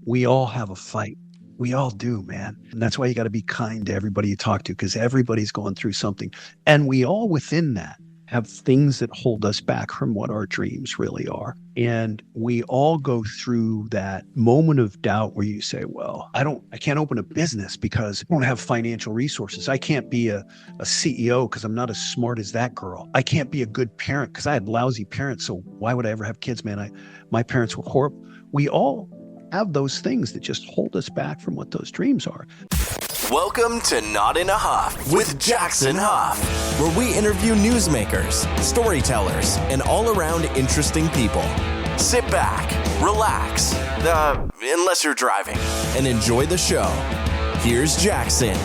We all have a fight. We all do, man. And that's why you got to be kind to everybody you talk to because everybody's going through something. And we all within that have things that hold us back from what our dreams really are. And we all go through that moment of doubt where you say, well, I can't open a business because I don't have financial resources. I can't be a CEO because I'm not as smart as that girl. I can't be a good parent because I had lousy parents. So why would I ever have kids, man? My parents were horrible. We all have those things that just hold us back from what those dreams are. Welcome to Not in a Huff with Jackson Huff, where we interview newsmakers, storytellers, and all-around interesting people. Sit back, relax, unless you're driving, and enjoy the show. Here's Jackson.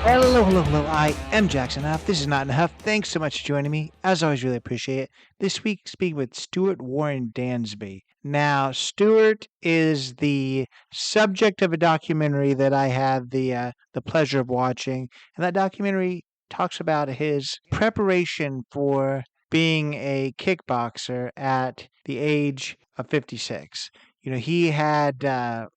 Hello. I am Jackson Huff. This is Not in a Huff. Thanks so much for joining me. As always, really appreciate it. This week, speaking with Stuart Warren Dansby. Now, Stuart is the subject of a documentary that I had the pleasure of watching, and that documentary talks about his preparation for being a kickboxer at the age of 56. He had been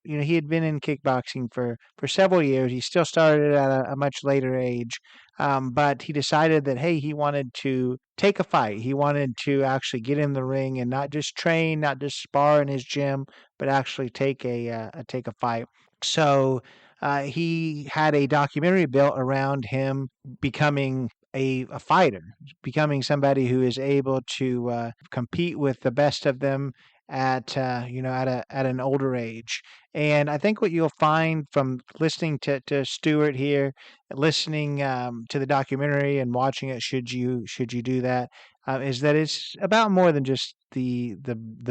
in kickboxing for several years. He still started at a much later age, but he decided that, hey, he wanted to take a fight. He wanted to actually get in the ring and not just train, not just spar in his gym, but actually take a fight. So he had a documentary built around him becoming a fighter, becoming somebody who is able to compete with the best of them at at an older age. And I think what you'll find from listening to Stuart here, listening to the documentary and watching it, should you do that, is that it's about more than just the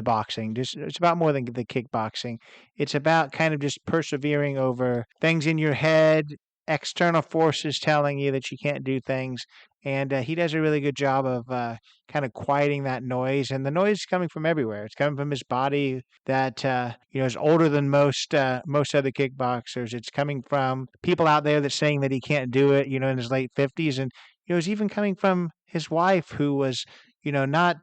boxing. Just it's about more than the kickboxing. It's about kind of just persevering over things in your head, external forces telling you that you can't do things. And he does a really good job of kind of quieting that noise. And the noise is coming from everywhere. It's coming from his body that is older than most other kickboxers. It's coming from people out there that's saying that he can't do it. In his late 50s, and it's even coming from his wife, who was not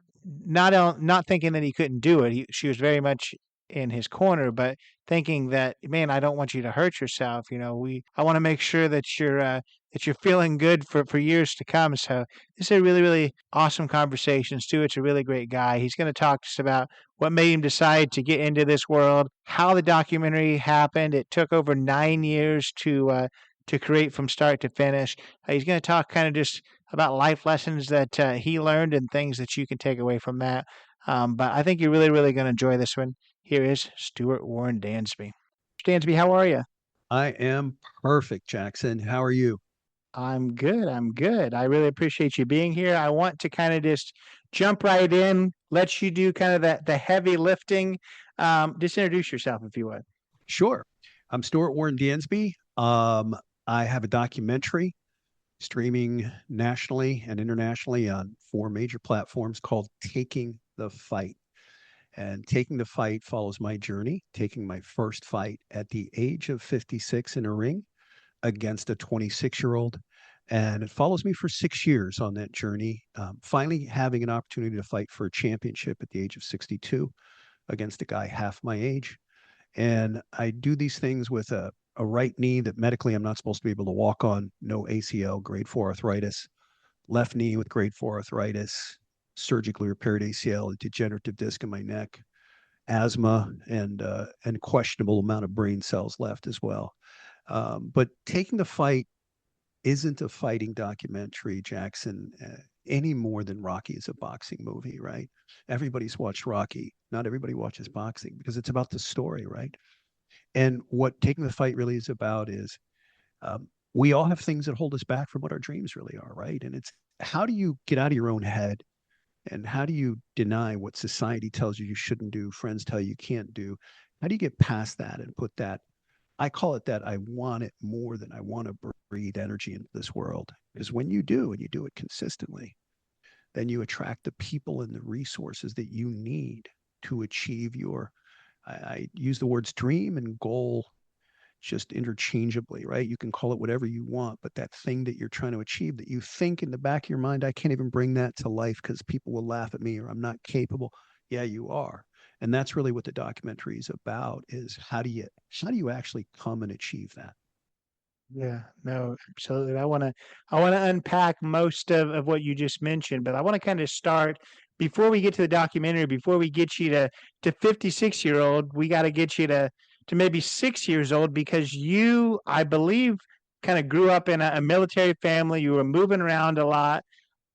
thinking that he couldn't do it. She was very much in his corner, but thinking that, man, I don't want you to hurt yourself. I want to make sure that you're feeling good for years to come. So this is a really, really awesome conversation. Stuart's a really great guy. He's going to talk to us about what made him decide to get into this world, how the documentary happened. It took over 9 years to create from start to finish. He's going to talk kind of just about life lessons that he learned and things that you can take away from that. But I think you're really, really going to enjoy this one. Here is Stuart Warren Dansby. Dansby, how are you? I am perfect, Jackson. How are you? I'm good. I'm good. I really appreciate you being here. I want to kind of just jump right in, let you do kind of the heavy lifting. Just introduce yourself if you would. Sure. I'm Stuart Warren Dansby. I have a documentary streaming nationally and internationally on 4 major platforms called Taking the Fight. And Taking the Fight follows my journey, taking my first fight at the age of 56 in a ring against a 26-year-old. And it follows me for 6 years on that journey, finally having an opportunity to fight for a championship at the age of 62 against a guy half my age. And I do these things with a right knee that medically I'm not supposed to be able to walk on, no ACL, grade 4 arthritis, left knee with grade 4 arthritis, surgically repaired ACL, a degenerative disc in my neck, asthma, and questionable amount of brain cells left as well. But Taking the Fight isn't a fighting documentary, Jackson, any more than Rocky is a boxing movie, right? Everybody's watched Rocky. Not everybody watches boxing because it's about the story, right? And what Taking the Fight really is about is we all have things that hold us back from what our dreams really are, right? And it's how do you get out of your own head and how do you deny what society tells you shouldn't do, friends tell you can't do? How do you get past that and put that? I call it that I want it more than I want to breathe energy into this world. Because when you do and you do it consistently, then you attract the people and the resources that you need to achieve your, I use the words dream and goal just interchangeably, right? You can call it whatever you want, but that thing that you're trying to achieve that you think in the back of your mind, I can't even bring that to life because people will laugh at me or I'm not capable. Yeah, you are. And that's really what the documentary is about, is how do you actually come and achieve that? Yeah, no, absolutely. I want to unpack most of what you just mentioned, but I want to kind of start before we get to the documentary, before we get you to 56-year-old, we got to get you to maybe 6 years old because you, I believe, kind of grew up in a military family. You were moving around a lot.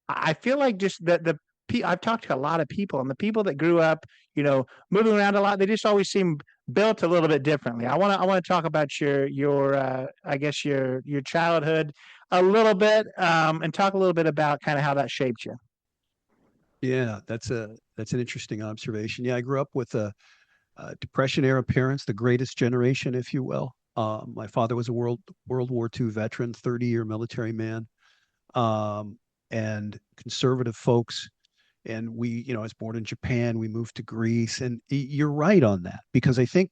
I feel like just I've talked to a lot of people, and the people that grew up, moving around a lot, they just always seem built a little bit differently. I want to talk about your I guess your childhood a little bit, and talk a little bit about kind of how that shaped you. Yeah, that's an interesting observation. Yeah, I grew up with a Depression era parents, the greatest generation, if you will. My father was a World War II veteran, 30-year military man, um, and conservative folks. And I was born in Japan. We moved to Greece, and you're right on that, because I think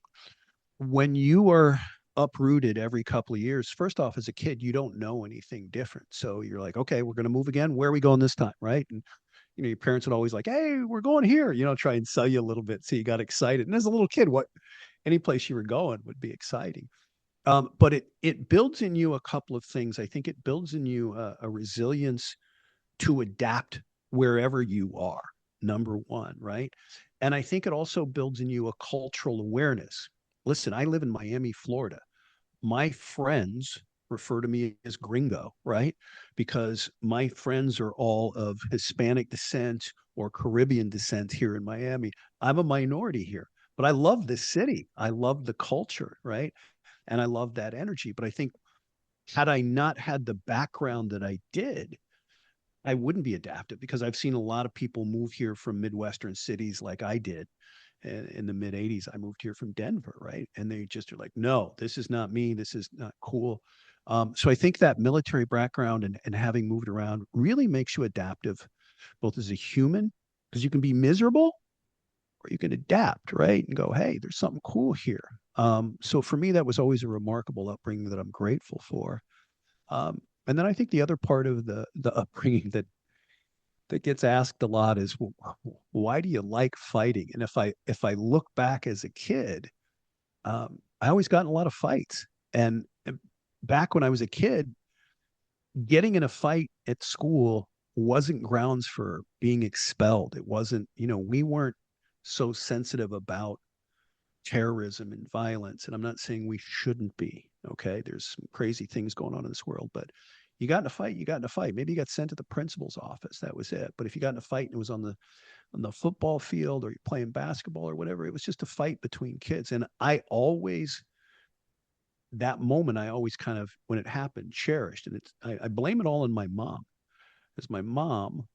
when you are uprooted every couple of years, first off, as a kid, you don't know anything different. So you're like, okay, we're going to move again. Where are we going this time? Right. And, your parents would always like, hey, we're going here, try and sell you a little bit. So you got excited. And as a little kid, any place you were going would be exciting. But it builds in you a couple of things. I think it builds in you a resilience to adapt wherever you are, number one, right? And I think it also builds in you a cultural awareness. Listen, I live in Miami, Florida. My friends refer to me as gringo, right? Because my friends are all of Hispanic descent or Caribbean descent here in Miami. I'm a minority here, but I love this city. I love the culture, right? And I love that energy. But I think had I not had the background that I did, I wouldn't be adaptive, because I've seen a lot of people move here from Midwestern cities like I did in the mid 80s. I moved here from Denver, right? And they just are like, no, this is not me. This is not cool. So I think that military background and having moved around really makes you adaptive, both as a human, because you can be miserable or you can adapt, right? And go, hey, there's something cool here. So for me, that was always a remarkable upbringing that I'm grateful for. And then I think the other part of the upbringing that gets asked a lot is, well, why do you like fighting? And if I look back as a kid, I always got in a lot of fights. And back when I was a kid, getting in a fight at school wasn't grounds for being expelled. It wasn't, we weren't so sensitive about terrorism and violence. And I'm not saying we shouldn't be. Okay. There's some crazy things going on in this world, but you got in a fight, you got in a fight. Maybe you got sent to the principal's office. That was it. But if you got in a fight and it was on the football field, or you're playing basketball or whatever, it was just a fight between kids. And that moment, I always kind of, when it happened, cherished. And I blame it all on my mom, because my mom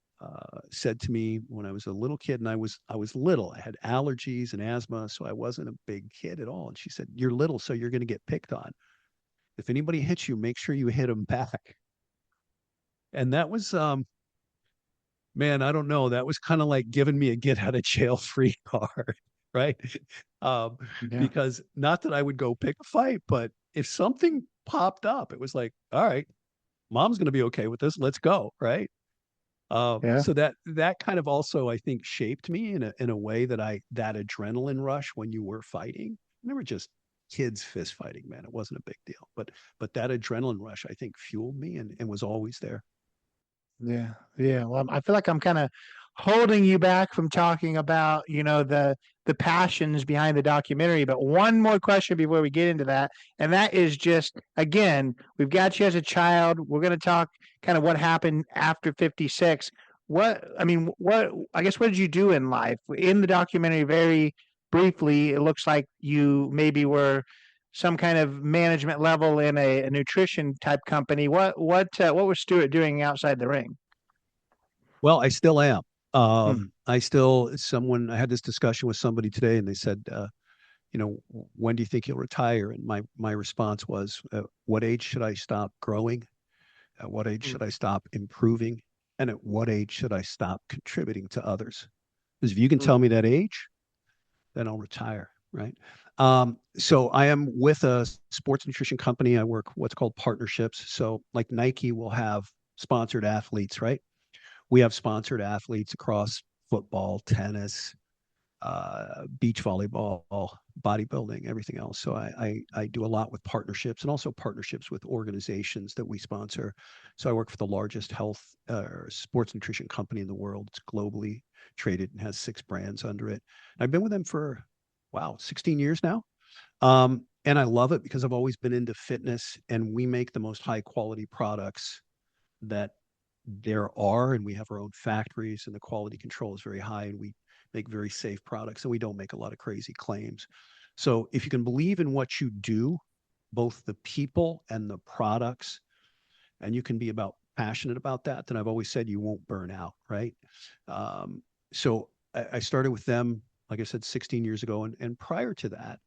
said to me when I was a little kid, and I was little, I had allergies and asthma, so I wasn't a big kid at all. And she said, "You're little, so you're going to get picked on. If anybody hits you, make sure you hit them back." And that was, man, I don't know. That was kind of like giving me a get out of jail free card, right? Um, Yeah, because not that I would go pick a fight, but if something popped up, it was like, all right, mom's going to be okay with this. Let's go, right? yeah. So that kind of also, I think, shaped me in a way that adrenaline rush when you were fighting. They were just kids fist fighting, man. It wasn't a big deal, but that adrenaline rush, I think, fueled me and was always there. Yeah, yeah. Well, I feel like I'm kind of holding you back from talking about, the passions behind the documentary. But one more question before we get into that, and that is just again, we've got you as a child. We're going to talk kind of what happened after 56. What I guess what did you do in life? In the documentary, very briefly, it looks like you maybe were some kind of management level in a nutrition type company. What was Stuart doing outside the ring? Well, I still am. Hmm. I had this discussion with somebody today, and they said, when do you think you'll retire? And my response was, what age should I stop growing? At what age Hmm. should I stop improving? And at what age should I stop contributing to others? Because if you can tell Hmm. me that age, then I'll retire, right? So I am with a sports nutrition company. I work what's called partnerships. So like Nike will have sponsored athletes, right? We have sponsored athletes across football, tennis, beach volleyball, bodybuilding, everything else. So I do a lot with partnerships and also partnerships with organizations that we sponsor. So I work for the largest health sports nutrition company in the world. It's globally traded and has 6 brands under it. I've been with them for, wow, 16 years now. And I love it because I've always been into fitness, and we make the most high quality products that there are, and we have our own factories, and the quality control is very high, and we make very safe products, and we don't make a lot of crazy claims. So if you can believe in what you do, both the people and the products, and you can be about passionate about that, then I've always said you won't burn out, right? So I started with them, like I said, 16 years ago, and prior to that,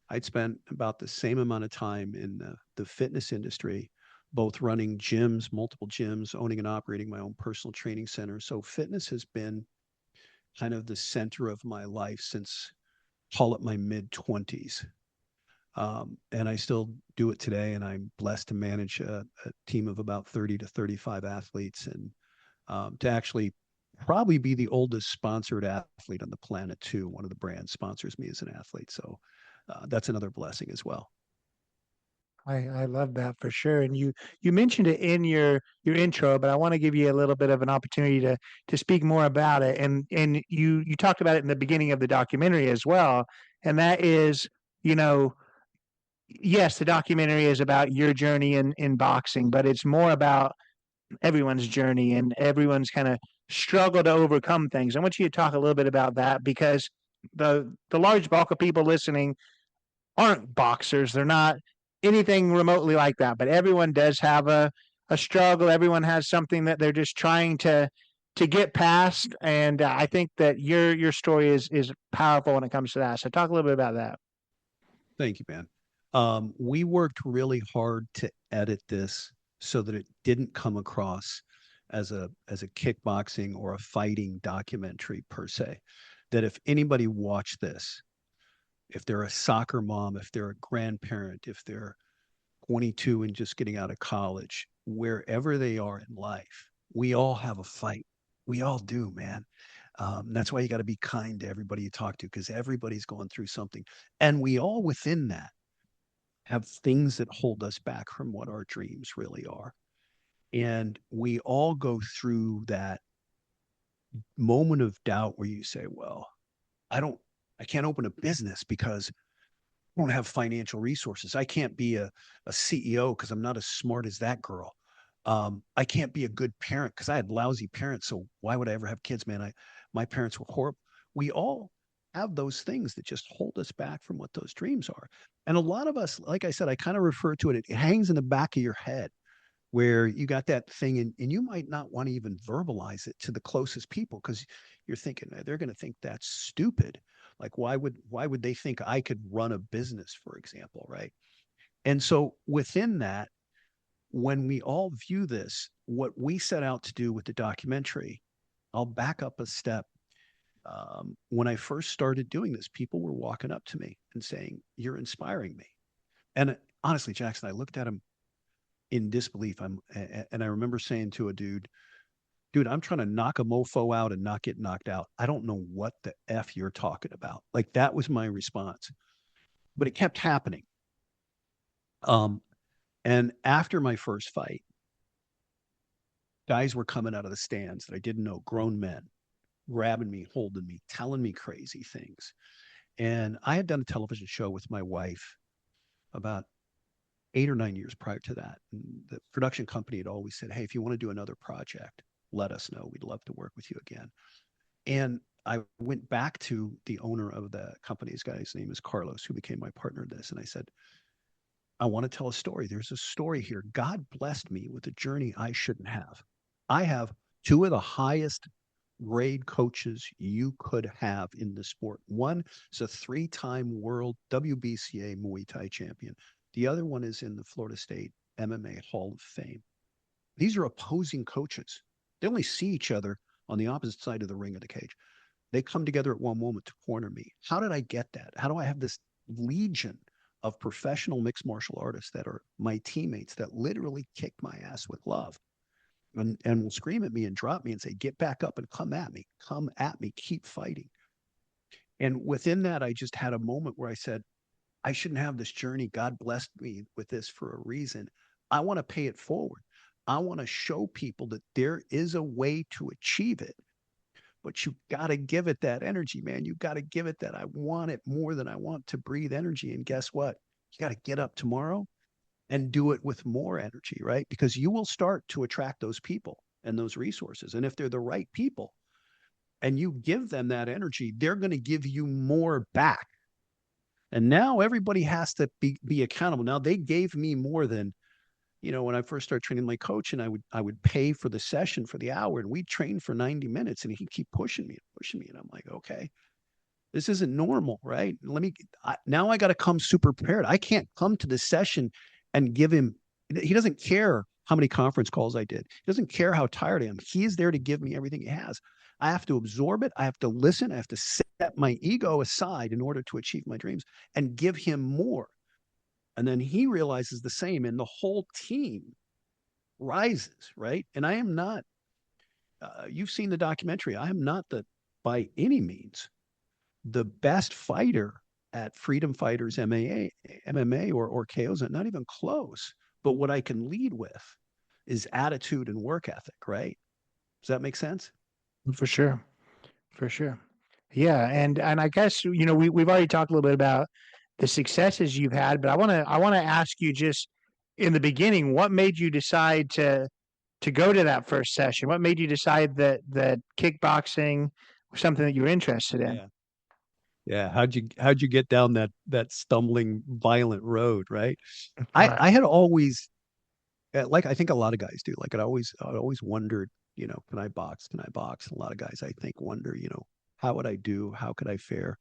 I'd spent about the same amount of time in the fitness industry, both running gyms, multiple gyms, owning and operating my own personal training center. So fitness has been kind of the center of my life since, call it, my mid 20s. And I still do it today. And I'm blessed to manage a team of about 30 to 35 athletes, and to actually probably be the oldest sponsored athlete on the planet, too. One of the brands sponsors me as an athlete. So that's another blessing as well. I love that for sure. And you mentioned it in your intro, but I want to give you a little bit of an opportunity to speak more about it. And you talked about it in the beginning of the documentary as well. And that is, you know, yes, the documentary is about your journey in boxing, but it's more about everyone's journey and everyone's kind of struggle to overcome things. I want you to talk a little bit about that because the large bulk of people listening aren't boxers. They're not anything remotely like that, but everyone does have a struggle. Everyone has something that they're just trying to get past. And I think that your story is powerful when it comes to that. So talk a little bit about that. Thank you, man. We worked really hard to edit this so that it didn't come across as a kickboxing or a fighting documentary per se. That if anybody watched this, if they're a soccer mom, if they're a grandparent, if they're 22 and just getting out of college, wherever they are in life, we all have a fight. We all do, man. That's why you got to be kind to everybody you talk to, because everybody's going through something. And we all within that have things that hold us back from what our dreams really are. And we all go through that moment of doubt where you say, well, I don't, I can't open a business because I don't have financial resources. I can't be a CEO because I'm not as smart as that girl. I can't be a good parent because I had lousy parents. So why would I ever have kids, man? My parents were horrible. We all have those things that just hold us back from what those dreams are. And a lot of us, like I said, I kind of refer to it, it hangs in the back of your head where you got that thing, and you might not want to even verbalize it to the closest people because you're thinking they're going to think that's stupid. Like why would they think I could run a business, for example, right? And so within that, when we all view this, what we set out to do with the documentary, I'll back up a step. When I first started doing this, people were walking up to me and saying, "You're inspiring me." And honestly, Jackson, I looked at him in disbelief. And I remember saying to a dude, I'm trying to knock a mofo out and not get knocked out. I don't know what the F you're talking about. Like that was my response. But it kept happening. Um, and after my first fight, guys were coming out of the stands that I didn't know, grown men, grabbing me, holding me, telling me crazy things. And I had done a television show with my wife about 8 or 9 years prior to that. And the production company had always said, "Hey, if you want to do another project, let us know. We'd love to work with you again." And I went back to the owner of the company. This guy's name is Carlos, who became my partner in this. And I said, "I want to tell a story. There's a story here. God blessed me with a journey I shouldn't have. I have two of the highest grade coaches you could have in the sport. One is a 3-time world WBCA Muay Thai champion. The other one is in the Florida State MMA Hall of Fame. These are opposing coaches. They only see each other on the opposite side of the ring of the cage. They come together at one moment to corner me. How did I get that? How do I have this legion of professional mixed martial artists that are my teammates that literally kick my ass with love and will scream at me and drop me and say, 'Get back up and come at me, keep fighting.'" And within that, I just had a moment where I said, I shouldn't have this journey. God blessed me with this for a reason. I want to pay it forward. I want to show people that there is a way to achieve it, but you got to give it that energy, man. You got to give it that I want it more than I want to breathe energy. And guess what? You got to get up tomorrow and do it with more energy, right? Because you will start to attract those people and those resources. And if they're the right people and you give them that energy, they're going to give you more back. And now everybody has to be accountable. Now they gave me more than, when I first started training my coach, and I would pay for the session for the hour, and we'd train for 90 minutes, and he'd keep pushing me and pushing me. And I'm like, okay, this isn't normal, right? Now I got to come super prepared. I can't come to the session and give him, he doesn't care how many conference calls I did. He doesn't care how tired I am. He's there to give me everything he has. I have to absorb it. I have to listen. I have to set my ego aside in order to achieve my dreams and give him more. And then he realizes the same, and the whole team rises, right? And I am not, you've seen the documentary. I am not by any means, the best fighter at Freedom Fighters MMA or KOs, not even close. But what I can lead with is attitude and work ethic, right? Does that make sense? For sure. For sure. Yeah, and I guess we've already talked a little bit about the successes you've had, but I want to ask you just in the beginning, what made you decide to go to that first session? What made you decide that kickboxing was something that you were interested in? Yeah. Yeah. How'd you get down that stumbling, violent road, right? Right. I had always, like I think a lot of guys do. Like I always wondered, can I box? Can I box? And a lot of guys I think wonder, how would I do? How could I fare?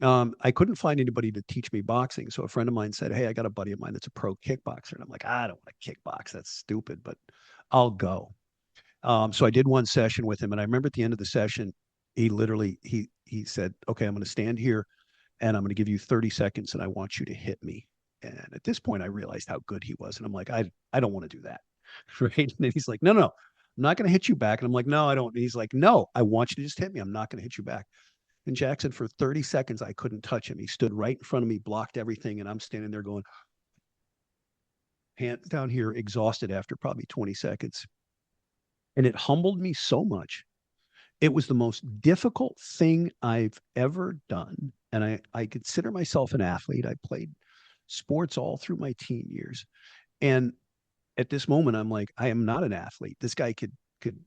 I couldn't find anybody to teach me boxing. So a friend of mine said, hey, I got a buddy of mine that's a pro kickboxer. And I'm like, I don't want to kickbox. That's stupid, but I'll go. So I did one session with him. And I remember at the end of the session, he said, okay, I'm going to stand here and I'm going to give you 30 seconds and I want you to hit me. And at this point, I realized how good he was. And I'm like, I don't want to do that. Right. And then he's like, no, no, I'm not going to hit you back. And I'm like, no, I don't. And he's like, no, I want you to just hit me. I'm not going to hit you back. And Jackson, for 30 seconds, I couldn't touch him. He stood right in front of me, blocked everything. And I'm standing there going, hands down here, exhausted after probably 20 seconds. And it humbled me so much. It was the most difficult thing I've ever done. And I consider myself an athlete. I played sports all through my teen years. And at this moment, I'm like, I am not an athlete. This guy could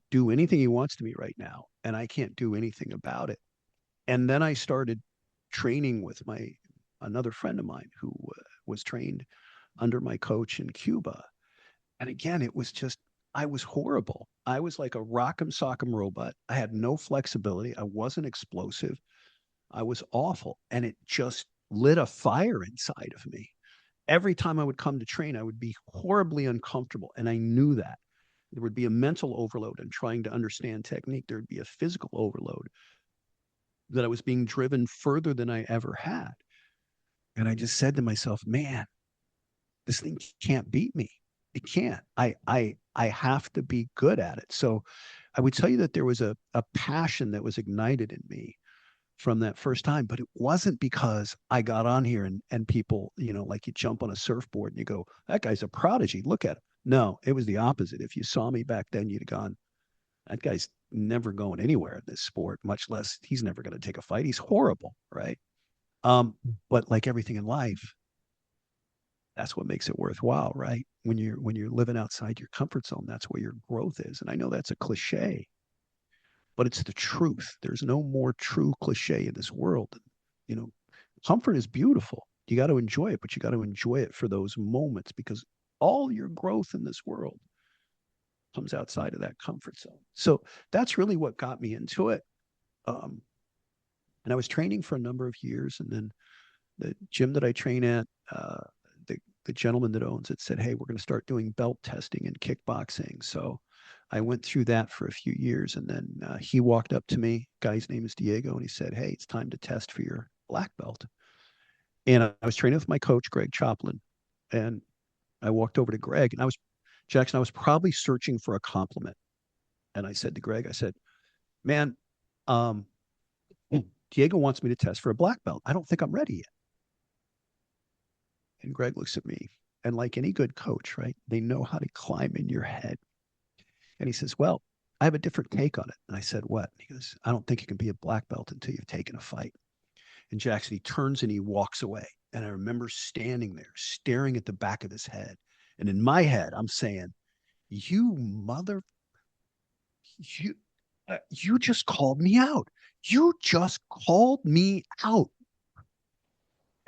do anything he wants to me right now, and I can't do anything about it. And then I started training with another friend of mine who was trained under my coach in Cuba. And again, it was just, I was horrible. I was like a rock'em sock'em robot. I had no flexibility. I wasn't explosive. I was awful. And it just lit a fire inside of me. Every time I would come to train, I would be horribly uncomfortable. And I knew that. There would be a mental overload in trying to understand technique. There would be a physical overload that I was being driven further than I ever had. And I just said to myself, man, this thing can't beat me. It can't. I have to be good at it. So I would tell you that there was a passion that was ignited in me from that first time, but it wasn't because I got on here and people, like you jump on a surfboard and you go, that guy's a prodigy. Look at him. No, it was the opposite. If you saw me back then, you'd have gone, that guy's never going anywhere in this sport, much less he's never going to take a fight. He's horrible, right? But like everything in life, that's what makes it worthwhile, right? When you're living outside your comfort zone, that's where your growth is. And I know that's a cliche, but it's the truth. There's no more true cliche in this world. You know, comfort is beautiful. You got to enjoy it, but you got to enjoy it for those moments because all your growth in this world comes outside of that comfort zone. So that's really what got me into it. And I was training for a number of years, and then the gym that I train at, the gentleman that owns it said, "Hey, we're going to start doing belt testing in kickboxing." So I went through that for a few years, and then he walked up to me. Guy's name is Diego, and he said, "Hey, it's time to test for your black belt." And I was training with my coach, Greg Choplin, and I walked over to Greg, and Jackson, I was probably searching for a compliment. And I said to Greg, I said, "Man, um, Diego wants me to test for a black belt. I don't think I'm ready yet. And Greg looks at me, and like any good coach, right, they know how to climb in your head. And he says, well, I have a different take on it. And I said, what? And he goes, I don't think you can be a black belt until you've taken a fight. And Jackson, he turns and he walks away. And I remember standing there, staring at the back of his head. And in my head, I'm saying, you mother, you just called me out. You just called me out.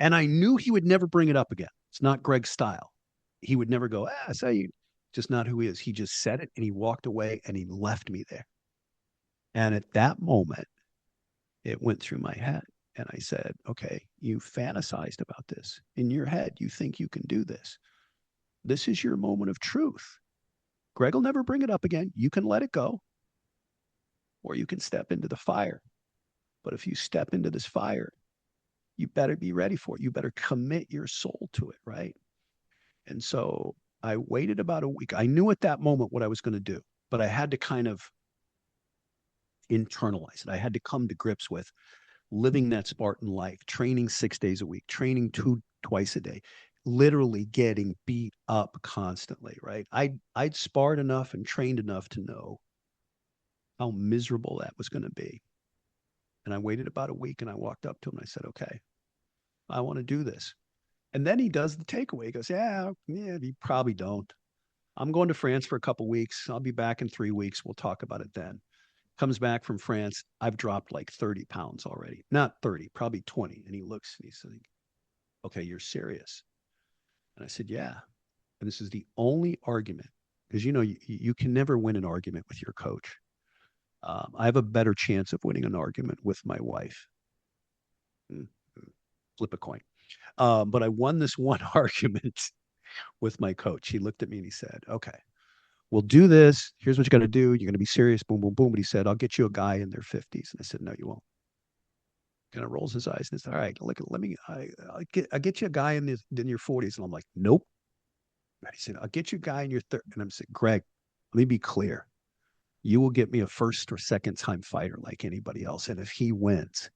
And I knew he would never bring it up again. It's not Greg's style. He would never go, so you, just not who he is. He just said it and he walked away and he left me there. And at that moment, it went through my head. And I said, okay, you fantasized about this in your head. You think you can do this. This is your moment of truth. Greg will never bring it up again. You can let it go, or you can step into the fire. But if you step into this fire, you better be ready for it. You better commit your soul to it, right? And so I waited about a week. I knew at that moment what I was going to do, but I had to kind of internalize it. I had to come to grips with living that Spartan life, training 6 days a week, training twice a day, literally getting beat up constantly, right? I'd sparred enough and trained enough to know how miserable that was going to be. And I waited about a week and I walked up to him and I said, okay, I want to do this. And then he does the takeaway. He goes, yeah, you probably don't. I'm going to France for a couple of weeks. I'll be back in 3 weeks. We'll talk about it then. Comes back from France. I've dropped like 30 pounds already. Not 30, probably 20. And he looks and he's like, okay, you're serious. And I said, yeah. And this is the only argument, because you can never win an argument with your coach. I have a better chance of winning an argument with my wife. Flip a coin. But I won this one argument with my coach. He looked at me and he said, okay, we'll do this. Here's what you got to do. You're going to be serious. Boom, boom, boom. But he said, I'll get you a guy in their 50s. And I said, no, you won't. Kind of rolls his eyes and said, all right, let me, I'll get you a guy in your 40s. And I'm like, nope. And he said, I'll get you a guy in your 30s. And I'm saying, Greg, let me be clear. You will get me a first or second time fighter like anybody else. And if he wins,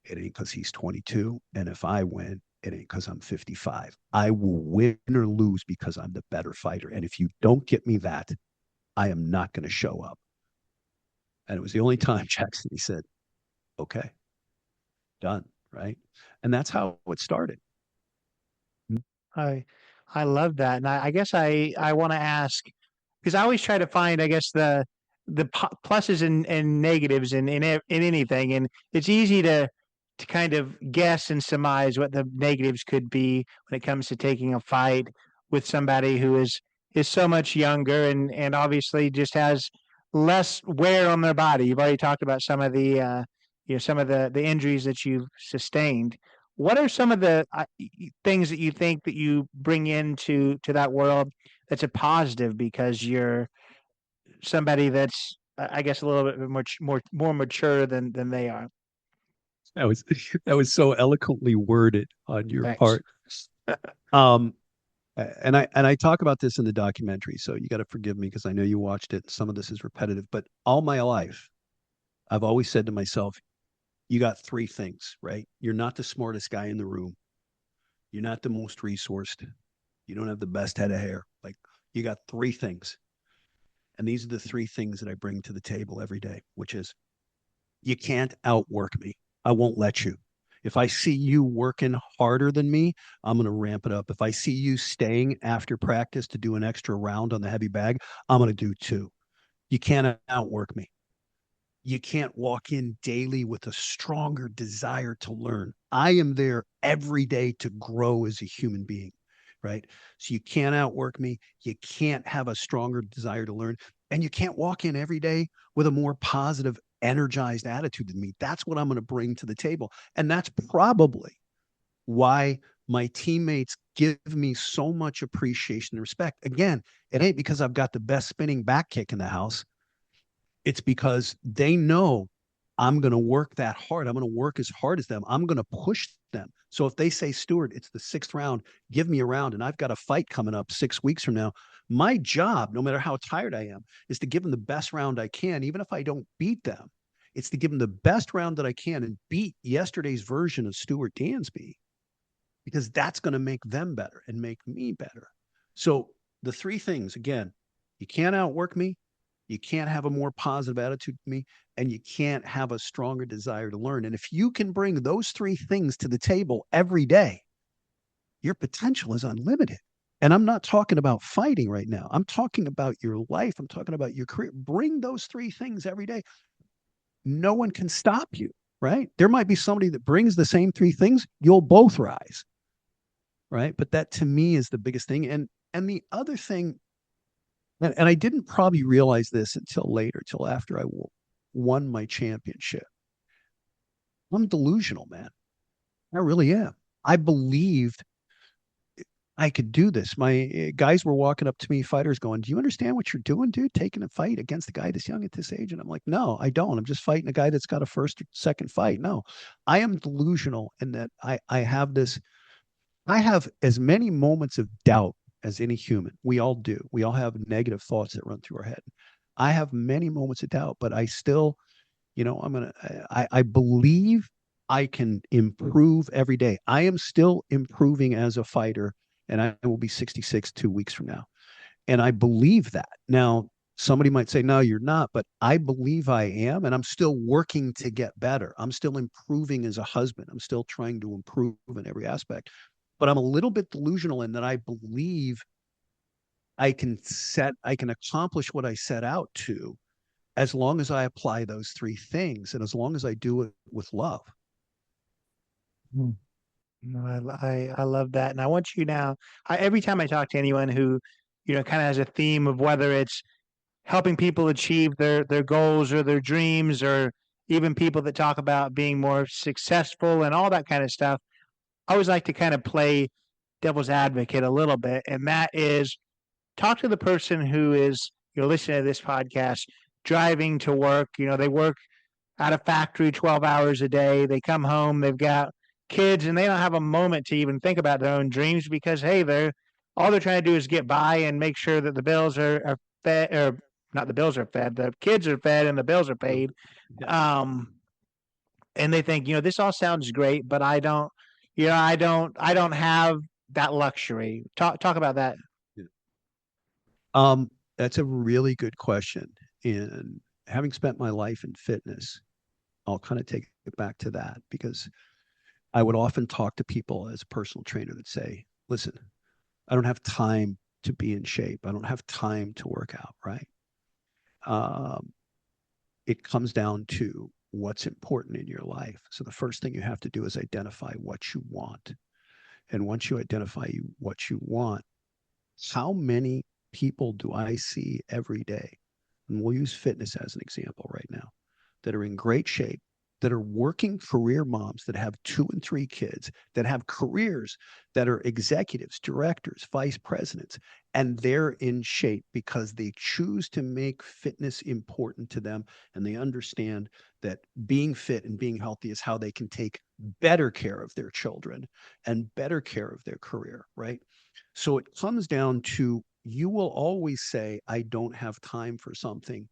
it ain't because he's 22. And if I win, it ain't because I'm 55. I will win or lose because I'm the better fighter. And if you don't get me that, I am not going to show up. And it was the only time Jackson, he said, okay, done. Right. And that's how it started. I love that. And I guess I want to ask, because I always try to find, I guess, the pluses and negatives in anything. And it's easy to kind of guess and surmise what the negatives could be when it comes to taking a fight with somebody who is so much younger and obviously just has less wear on their body. You've already talked about some of the some of the injuries that you've sustained. What are some of the things that you think that you bring into that world that's a positive because you're somebody that's I guess a little bit more mature than they are? That was that was so eloquently worded on your Thanks. part. Um, and I talk about this in the documentary, so you got to forgive me because I know you watched it. Some of this is repetitive, but all my life, I've always said to myself, you got three things, right? You're not the smartest guy in the room. You're not the most resourced. You don't have the best head of hair. Like you got three things. And these are the three things that I bring to the table every day, which is you can't outwork me. I won't let you. If I see you working harder than me, I'm going to ramp it up. If I see you staying after practice to do an extra round on the heavy bag, I'm going to do two. You can't outwork me. You can't walk in daily with a stronger desire to learn. I am there every day to grow as a human being, right? So you can't outwork me. You can't have a stronger desire to learn. And you can't walk in every day with a more positive, energized attitude than me. That's what I'm going to bring to the table. And that's probably why my teammates give me so much appreciation and respect. Again, it ain't because I've got the best spinning back kick in the house. It's because they know I'm going to work that hard. I'm going to work as hard as them. I'm going to push them. So if they say, Stuart, it's the sixth round, give me a round, and I've got a fight coming up 6 weeks from now, my job, no matter how tired I am, is to give them the best round I can, even if I don't beat them, It's to give them the best round that I can and beat yesterday's version of Stuart Dansby, because that's going to make them better and make me better. So the three things, again, you can't outwork me, you can't have a more positive attitude to me, and you can't have a stronger desire to learn. And if you can bring those three things to the table every day, your potential is unlimited. And I'm not talking about fighting right now. I'm talking about your life. I'm talking about your career. Bring those three things every day. No one can stop you, right? There might be somebody that brings the same three things. You'll both rise, right? But that to me is the biggest thing. And the other thing, and I didn't probably realize this until later, till after I won my championship. I'm delusional, man. I really am. I believed I could do this. My guys were walking up to me, fighters going, "Do you understand what you're doing, dude? Taking a fight against a guy this young at this age?" And I'm like, "No, I don't. I'm just fighting a guy that's got a first or second fight." No, I am delusional in that I have this, I have as many moments of doubt as any human. We all do. We all have negative thoughts that run through our head. I have many moments of doubt, but I still, I believe I can improve every day. I am still improving as a fighter, and I will be 66 2 weeks from now. And I believe that. Now, somebody might say, no, you're not, but I believe I am, and I'm still working to get better. I'm still improving as a husband. I'm still trying to improve in every aspect. But I'm a little bit delusional in that I believe I can accomplish what I set out to, as long as I apply those three things and as long as I do it with love. Mm. No, I love that, and I want you now. Every time I talk to anyone who, kind of has a theme of whether it's helping people achieve their goals or their dreams, or even people that talk about being more successful and all that kind of stuff, I always like to kind of play devil's advocate a little bit, and that is talk to the person who is listening to this podcast, driving to work. They work at a factory 12 hours a day. They come home, they've got kids, and they don't have a moment to even think about their own dreams because, hey, they're trying to do is get by and make sure that the bills are fed, or not the bills are fed, the kids are fed and the bills are paid. Yeah. Um, and they think, this all sounds great, but I don't have that luxury. Talk about that. Yeah. Um, that's a really good question. And having spent my life in fitness, I'll kind of take it back to that, because I would often talk to people as a personal trainer that say, listen, I don't have time to be in shape. I don't have time to work out, right? Um, it comes down to what's important in your life. So the first thing you have to do is identify what you want. And once you identify what you want, how many people do I see every day? And we'll use fitness as an example right now, that are in great shape, that are working career moms, that have 2 and 3 kids, that have careers, that are executives, directors, vice presidents, and they're in shape because they choose to make fitness important to them. And they understand that being fit and being healthy is how they can take better care of their children and better care of their career, right? So it comes down to, you will always say, I don't have time for something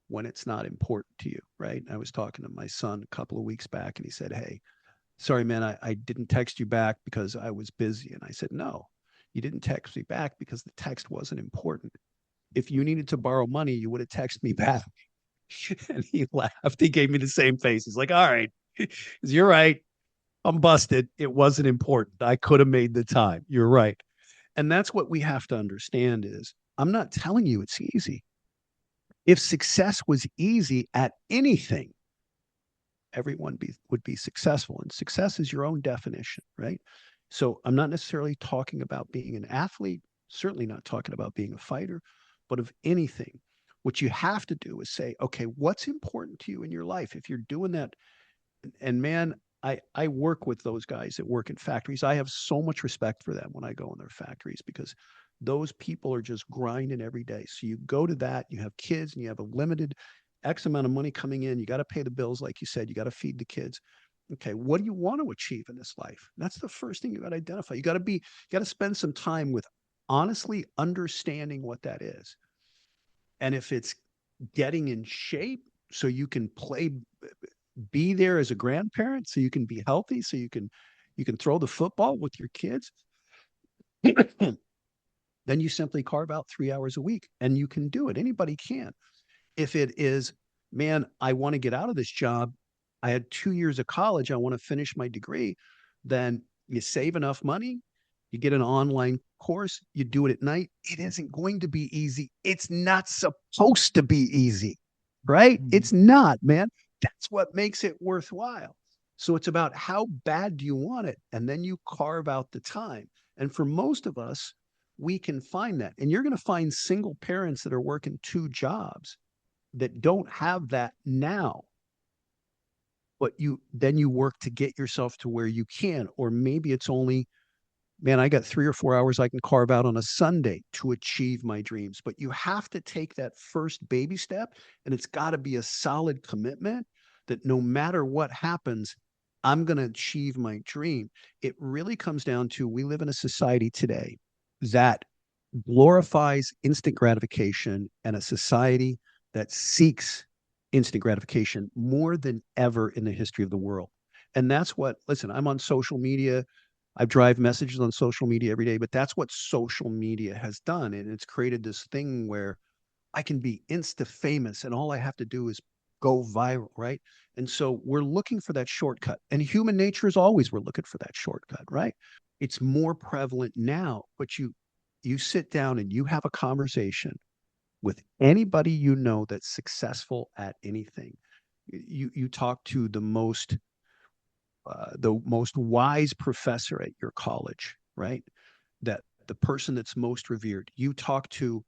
when it's not important to you, right? I was talking to my son a couple of weeks back and he said, hey, sorry, man, I didn't text you back because I was busy. And I said, no, you didn't text me back because the text wasn't important. If you needed to borrow money, you would have texted me back. And he laughed. He gave me the same face. He's like, all right, you're right. I'm busted. It wasn't important. I could have made the time. You're right. And that's what we have to understand is, I'm not telling you it's easy. If success was easy at anything, everyone would be successful. And success is your own definition, right? So I'm not necessarily talking about being an athlete, certainly not talking about being a fighter, but of anything. What you have to do is say, okay, what's important to you in your life? If you're doing that, and man, I work with those guys that work in factories. I have so much respect for them when I go in their factories, because those people are just grinding every day. So you go to that, you have kids and you have a limited X amount of money coming in. You got to pay the bills. Like you said, you got to feed the kids. Okay. What do you want to achieve in this life? And that's the first thing you got to identify. You got to spend some time with honestly understanding what that is. And if it's getting in shape, so you can play, be there as a grandparent, so you can be healthy, so you can throw the football with your kids. Then you simply carve out 3 hours a week and you can do it. Anybody can. If it is, man, I want to get out of this job. I had 2 years of college. I want to finish my degree. Then you save enough money. You get an online course. You do it at night. It isn't going to be easy. It's not supposed to be easy, right? It's not, man. That's what makes it worthwhile. So it's about how bad do you want it? And then you carve out the time. And for most of us, we can find that. And you're going to find single parents that are working two jobs that don't have that now, but you work to get yourself to where you can. Or maybe it's only, man, I got 3 or 4 hours I can carve out on a Sunday to achieve my dreams. But you have to take that first baby step, and it's got to be a solid commitment that no matter what happens, I'm going to achieve my dream. It really comes down to, we live in a society today that glorifies instant gratification, and a society that seeks instant gratification more than ever in the history of the world. And that's what, listen, I'm on social media. I drive messages on social media every day, but that's what social media has done. And it's created this thing where I can be insta famous and all I have to do is go viral, right? And so we're looking for that shortcut. And human nature is always, we're looking for that shortcut, right? It's more prevalent now, but you sit down and you have a conversation with anybody you know that's successful at anything. You talk to the most wise professor at your college, right? That the person that's most revered. You talk to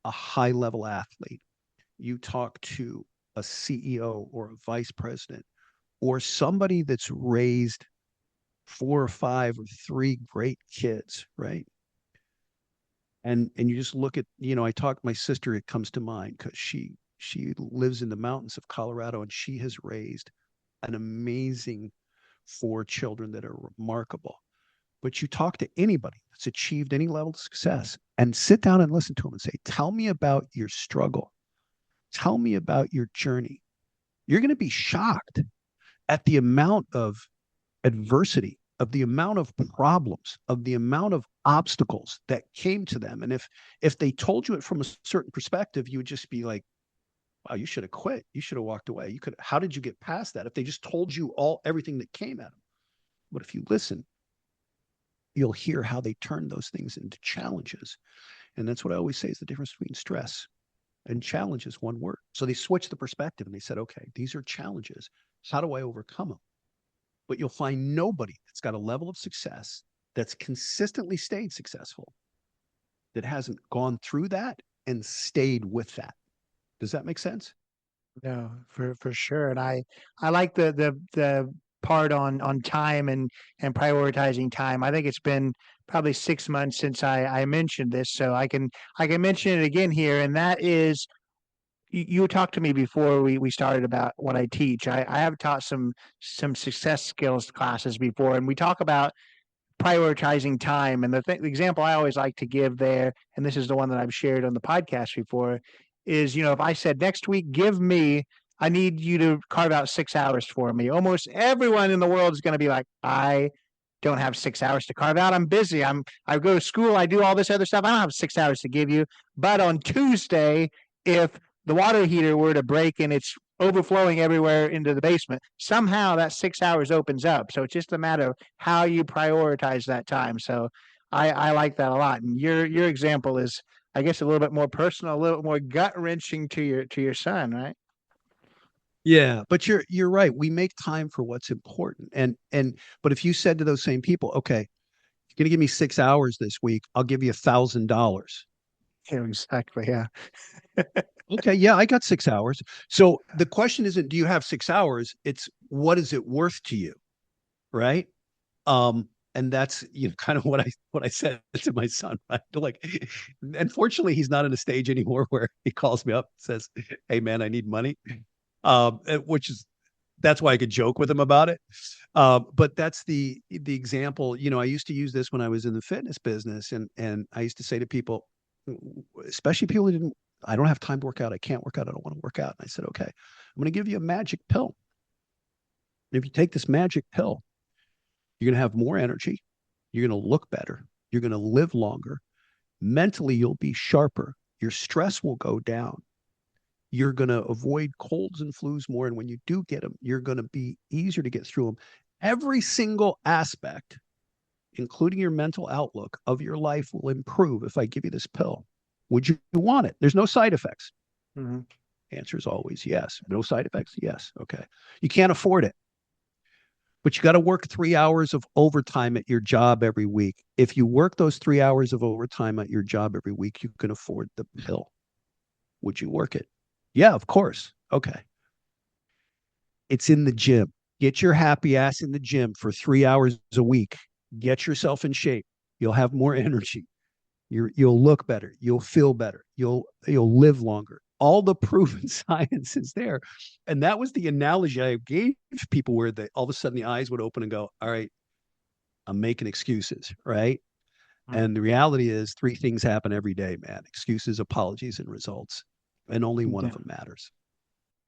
a high level athlete. You talk to a CEO or a vice president or somebody that's raised 4 or 5 or 3 great kids, right? And you just look at, I talk my sister, it comes to mind because she lives in the mountains of Colorado and she has raised an amazing 4 children that are remarkable. But you talk to anybody that's achieved any level of success and sit down and listen to them and say, tell me about your struggle. Tell me about your journey. You're going to be shocked at the amount of adversity, of the amount of problems, of the amount of obstacles that came to them. And if they told you it from a certain perspective, you would just be like, wow, you should have quit. You should have walked away. You could, how did you get past that? If they just told you everything that came at them. But if you listen, you'll hear how they turn those things into challenges. And that's what I always say is the difference between stress and challenge is one word. So they switched the perspective and they said, okay, these are challenges. How do I overcome them? But you'll find nobody that's got a level of success that's consistently stayed successful that hasn't gone through that and stayed with that. Does that make sense? No, for sure. And I like the part on time and prioritizing time. I think it's been probably 6 months since I mentioned this, so I can mention it again here. And that is, you talked to me before we started about what I teach. I have taught some success skills classes before, and we talk about prioritizing time. And the example I always like to give there, and this is the one that I've shared on the podcast before, is, if I said next week, I need you to carve out 6 hours for me. Almost everyone in the world is going to be like, I don't have 6 hours to carve out. I'm busy. I go to school. I do all this other stuff. I don't have 6 hours to give you. But on Tuesday, if the water heater were to break and it's overflowing everywhere into the basement, somehow that 6 hours opens up. So it's just a matter of how you prioritize that time. So I like that a lot. And your example is, I guess, a little bit more personal, a little bit more gut wrenching to your son, right? Yeah, but you're right. We make time for what's important. And but if you said to those same people, okay, you're gonna give me 6 hours this week, I'll give you $1,000. Yeah, exactly. Yeah. Okay, yeah, I got 6 hours. So the question isn't, do you have 6 hours? It's what is it worth to you, right? And that's kind of what I said to my son. Right? Like, unfortunately, he's not in a stage anymore where he calls me up and says, "Hey, man, I need money," which is that's why I could joke with him about it. But that's the example. I used to use this when I was in the fitness business, and I used to say to people, especially people who didn't I don't have time to work out. I can't work out. I don't want to work out. And I said, okay, I'm going to give you a magic pill. If you take this magic pill, you're going to have more energy. You're going to look better. You're going to live longer. Mentally, you'll be sharper. Your stress will go down. You're going to avoid colds and flus more. And when you do get them, you're going to be easier to get through them. Every single aspect, including your mental outlook of your life, will improve if I give you this pill. Would you want it? There's no side effects. Mm-hmm. Answer is always yes. No side effects? Yes. Okay. You can't afford it, but you got to work 3 hours of overtime at your job every week. If you work those 3 hours of overtime at your job every week, you can afford the pill. Would you work it? Yeah, of course. Okay. It's in the gym. Get your happy ass in the gym for 3 hours a week. Get yourself in shape. You'll have more energy. You'll look better. You'll feel better. You'll live longer. All the proven science is there. And that was the analogy I gave people, where all of a sudden the eyes would open and go, all right, I'm making excuses, right? And the reality is 3 things happen every day, man. Excuses, apologies, and results. And only one of them matters.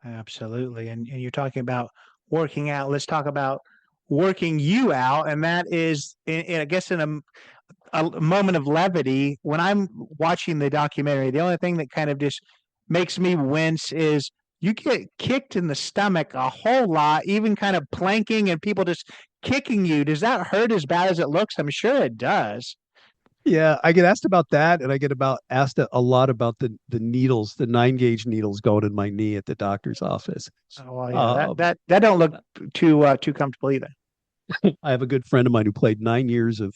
Absolutely. And you're talking about working out. Let's talk about working you out. And that is, I guess, in a moment of levity. When I'm watching the documentary, the only thing that kind of just makes me wince is you get kicked in the stomach a whole lot, even kind of planking and people just kicking you. Does that hurt as bad as it looks? I'm sure it does. Yeah, I get asked about that, and I get asked a lot about the needles, the 9-gauge needles going in my knee at the doctor's office. Oh, well, yeah, that don't look too comfortable either. I have a good friend of mine who played 9 years of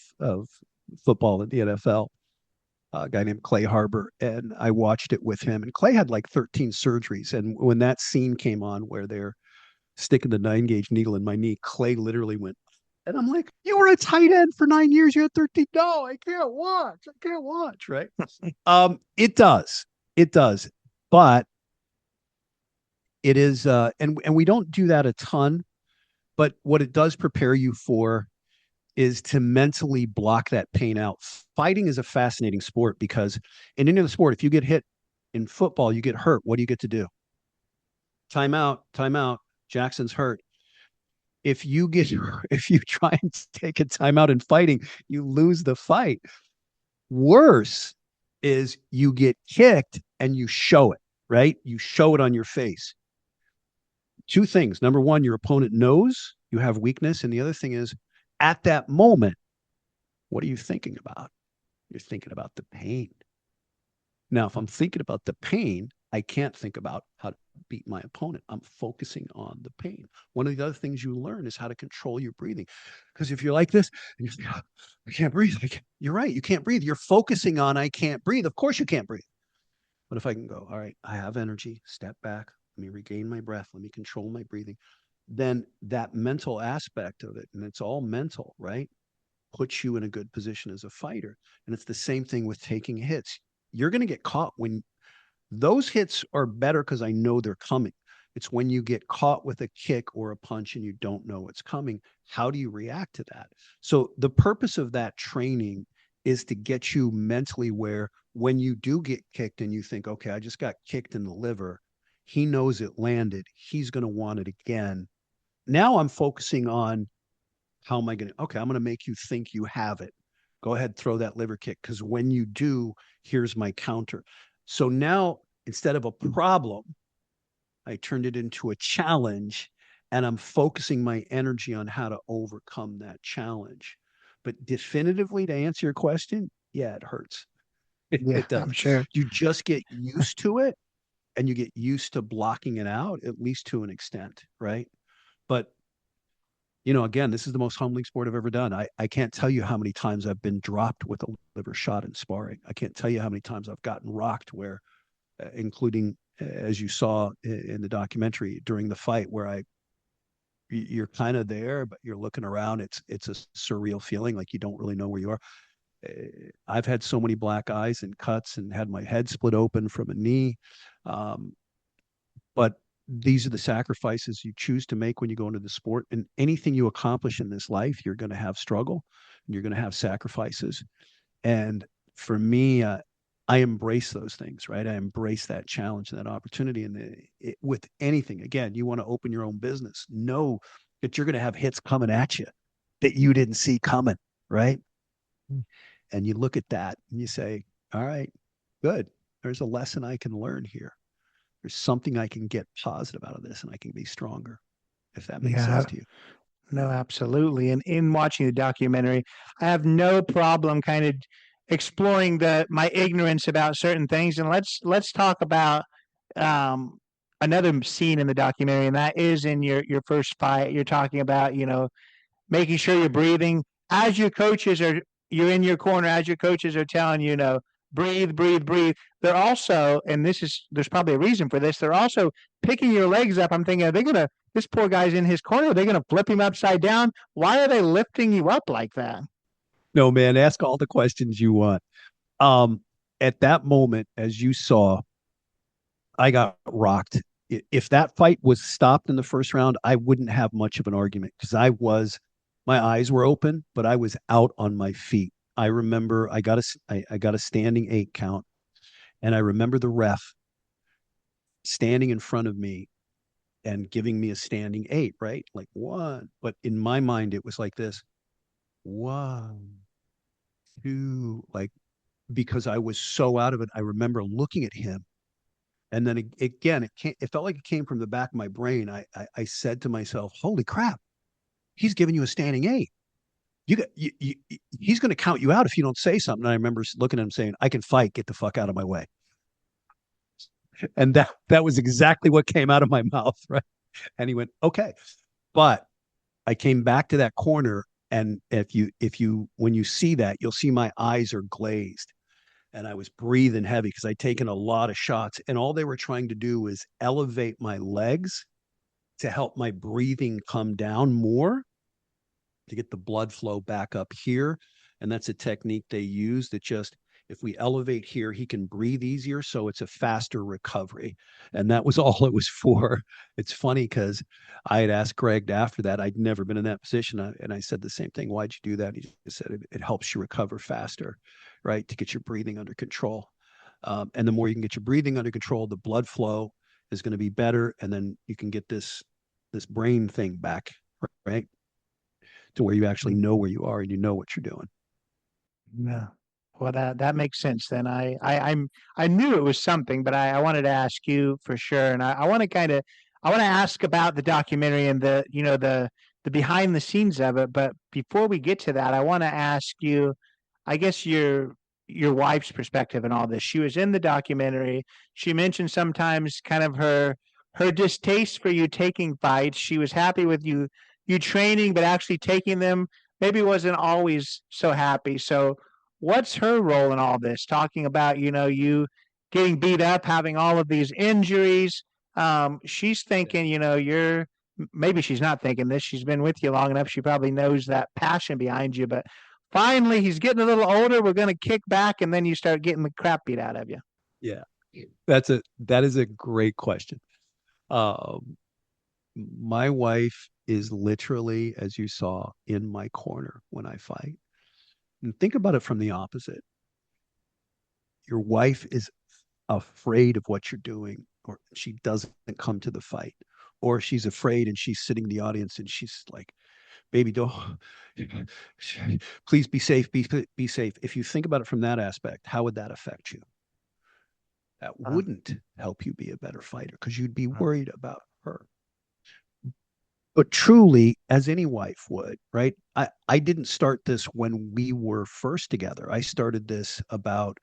football in the NFL, a guy named Clay Harbor, and I watched it with him. And Clay had like 13 surgeries, and when that scene came on where they're sticking the 9-gauge needle in my knee, Clay literally went. And I'm like, you were a tight end for 9 years. You had 13. No, I can't watch. I can't watch. Right. It does. It does. But it is, and we don't do that a ton, but what it does prepare you for is to mentally block that pain out. Fighting is a fascinating sport because in any other sport, if you get hit in football, you get hurt. What do you get to do? Timeout, timeout. Jackson's hurt. If you try and take a timeout in fighting, you lose the fight. Worse is you get kicked and you show it, right? You show it on your face. 2 things. Number one, your opponent knows you have weakness. And the other thing is, at that moment, what are you thinking about? You're thinking about the pain. Now, if I'm thinking about the pain, I can't think about how to beat my opponent. I'm focusing on the pain. One of the other things you learn is how to control your breathing. Because if you're like this, and you're like, I can't breathe. You're right. You can't breathe. You're focusing on, I can't breathe. Of course you can't breathe. But if I can go, all right, I have energy, step back, let me regain my breath, let me control my breathing, then that mental aspect of it, and it's all mental, right, puts you in a good position as a fighter. And it's the same thing with taking hits. You're going to get caught when those hits are better because I know they're coming. It's when you get caught with a kick or a punch and you don't know what's coming. How do you react to that? So the purpose of that training is to get you mentally where when you do get kicked and you think, okay, I just got kicked in the liver, he knows it landed, he's going to want it again. Now I'm focusing on how am I going to, okay, I'm going to make you think you have it. Go ahead, throw that liver kick, because when you do, here's my counter. So now, instead of a problem, I turned it into a challenge, and I'm focusing my energy on how to overcome that challenge. But definitively, to answer your question, yeah, it hurts. Yeah, It does. I'm sure. You just get used to it, and you get used to blocking it out, at least to an extent, right? But again, this is the most humbling sport I've ever done. I can't tell you how many times I've been dropped with a liver shot in sparring. I can't tell you how many times I've gotten rocked where, including, as you saw in the documentary during the fight, where you're kind of there, but you're looking around. It's a surreal feeling, like you don't really know where you are. I've had so many black eyes and cuts and had my head split open from a knee. But these are the sacrifices you choose to make when you go into the sport. And anything you accomplish in this life, you're going to have struggle and you're going to have sacrifices. And for me, I embrace those things, right? I embrace that challenge and that opportunity. And with anything, again, you want to open your own business, know that you're going to have hits coming at you that you didn't see coming, right? And you look at that and you say, all right, good. There's a lesson I can learn here. There's something I can get positive out of this and I can be stronger, if that makes Yeah, sense to you. no, absolutely. And in watching the documentary, I have no problem kind of exploring the my ignorance about certain things. And let's talk about um, another scene in the documentary, and that is in your first fight. You're talking about, making sure you're breathing as your coaches are you're in your corner as your coaches are telling you, breathe, breathe, breathe. They're also, and there's probably a reason for this, they're also picking your legs up. I'm thinking, are they gonna this poor guy's in his corner, are they gonna flip him upside down? Why are they lifting you up like that? No, man, ask all the questions you want. Um, at that moment, as you saw, I got rocked. If that fight was stopped in the first round, I wouldn't have much of an argument because my eyes were open, but I was out on my feet. I remember I got a standing 8 count, and I remember the ref standing in front of me and giving me a standing 8, right? Like one, but in my mind it was like this: 1, 2, like because I was so out of it. I remember looking at him. And then again, it felt like it came from the back of my brain. I said to myself, "Holy crap! He's giving you a standing 8. He's going to count you out if you don't say something." And I remember looking at him saying, "I can fight. Get the fuck out of my way." And that was exactly what came out of my mouth, right? And he went, "Okay." But I came back to that corner, and if you when you see that, you'll see my eyes are glazed, and I was breathing heavy because I'd taken a lot of shots, and all they were trying to do was elevate my legs to help my breathing come down more to get the blood flow back up here. And that's a technique they use that just, if we elevate here, he can breathe easier. So it's a faster recovery. And that was all it was for. It's funny because I had asked Greg after that. I'd never been in that position. And I said the same thing. Why'd you do that? He just said it helps you recover faster, right? To get your breathing under control. And the more you can get your breathing under control, the blood flow is going to be better. And then you can get this brain thing back, right? To where you actually know where you are and you know what you're doing. Yeah. Well, that makes sense then. I knew it was something, but I wanted to ask you for sure. And I want to I want to ask about the documentary and the behind the scenes of it. But before we get to that, I want to ask you, I guess your wife's perspective and all this. She was in the documentary. She mentioned sometimes kind of her distaste for you taking fights. She was happy with you training, but actually taking them maybe wasn't always so happy. So what's her role in all this? Talking about, you getting beat up, having all of these injuries. She's thinking, maybe she's not thinking this. She's been with you long enough. She probably knows that passion behind you, but finally he's getting a little older. We're going to kick back. And then you start getting the crap beat out of you. Yeah. That is a great question. Um, my wife is literally, as you saw, in my corner when I fight. And think about it from the opposite. Your wife is afraid of what you're doing, or she doesn't come to the fight, or she's afraid and she's sitting in the audience and she's like, "Baby, don't, please be safe, be safe." If you think about it from that aspect, how would that affect you? That Uh, wouldn't help you be a better fighter because you'd be worried about her. But truly, as any wife would, right? I didn't start this when we were first together. I started this about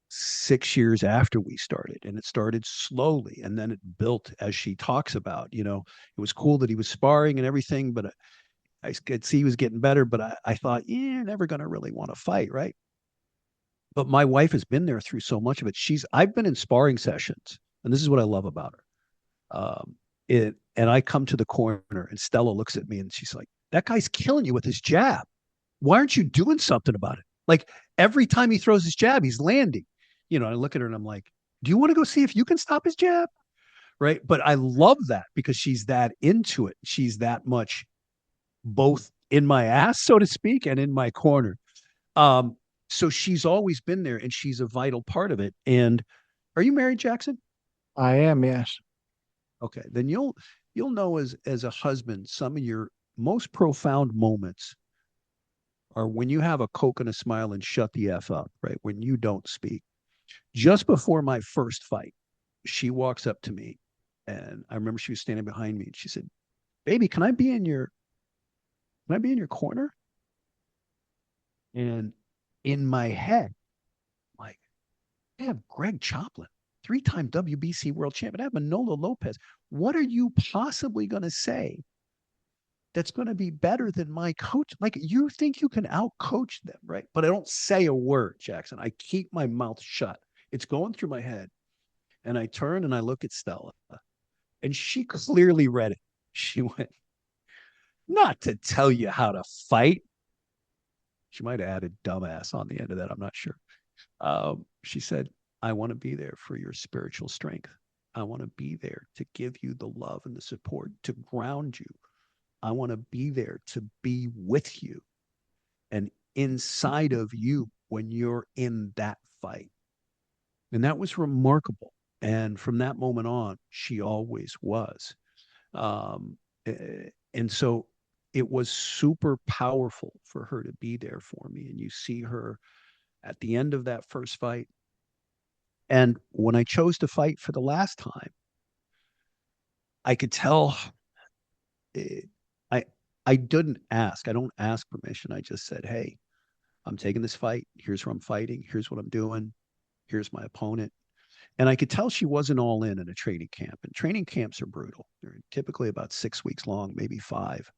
6 years after we started, and it started slowly, and then it built as she talks about. It was cool that he was sparring and everything, but I could see he was getting better. But I thought, yeah, you're never going to really want to fight, right? But my wife has been there through so much of it. I've been in sparring sessions, and this is what I love about her. And I come to the corner, and Stella looks at me, and she's like, "That guy's killing you with his jab. Why aren't you doing something about it? Like every time he throws his jab, he's landing." I look at her and I'm like, "Do you want to go see if you can stop his jab?" Right. But I love that because she's that into it. She's that much both in my ass, so to speak, and in my corner. Um, So she's always been there and she's a vital part of it. And are you married, Jackson? I am, yes. Okay, then you'll know as a husband, some of your most profound moments are when you have a Coke and a smile and shut the F up, right? When you don't speak. Just before my first fight, she walks up to me and I remember she was standing behind me and she said, "Baby, can I be in your corner?" And in my head, like, I have Greg Choplin, three-time WBC world champion. I have Manolo Lopez. What are you possibly going to say that's going to be better than my coach? Like, you think you can out coach them, right? But I don't say a word, Jackson. I keep my mouth shut. It's going through my head. And I turn and I look at Stella, and she clearly read it. She went, "Not to tell you how to fight." She might have added dumbass on the end of that. I'm not sure. She said, "I want to be there for your spiritual strength. I want to be there to give you the love and the support, to ground you. I want to be there to be with you and inside of you when you're in that fight." And that was remarkable. And from that moment on, she always was. And so it was super powerful for her to be there for me. And you see her at the end of that first fight. And when I chose to fight for the last time, I could tell it, I I didn't ask. I don't ask permission. I just said, "Hey, I'm taking this fight. Here's who I'm fighting. Here's what I'm doing. Here's my opponent." And I could tell she wasn't all in a training camp. And training camps are brutal. They're typically about 6 weeks long, maybe five,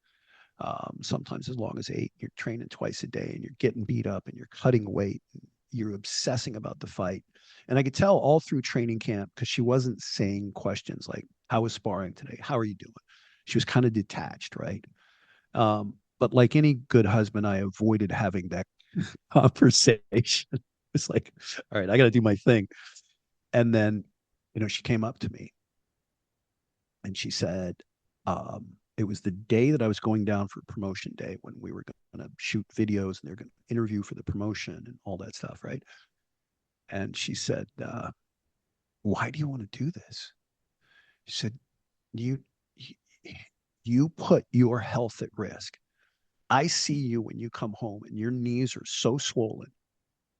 sometimes as long as eight. You're training twice a day and you're getting beat up and you're cutting weight. You're obsessing about the fight. And I could tell all through training camp because she wasn't saying questions like, "How was sparring today? How are you doing?" She was kind of detached, right? But like any good husband, I avoided having that conversation. It's like, all right, I got to do my thing. And then, she came up to me and she said, it was the day that I was going down for promotion day when we were going to shoot videos and they're going to interview for the promotion and all that stuff, right? And she said, "Why do you want to do this?" She said, "You, you put your health at risk. I see you when you come home and your knees are so swollen.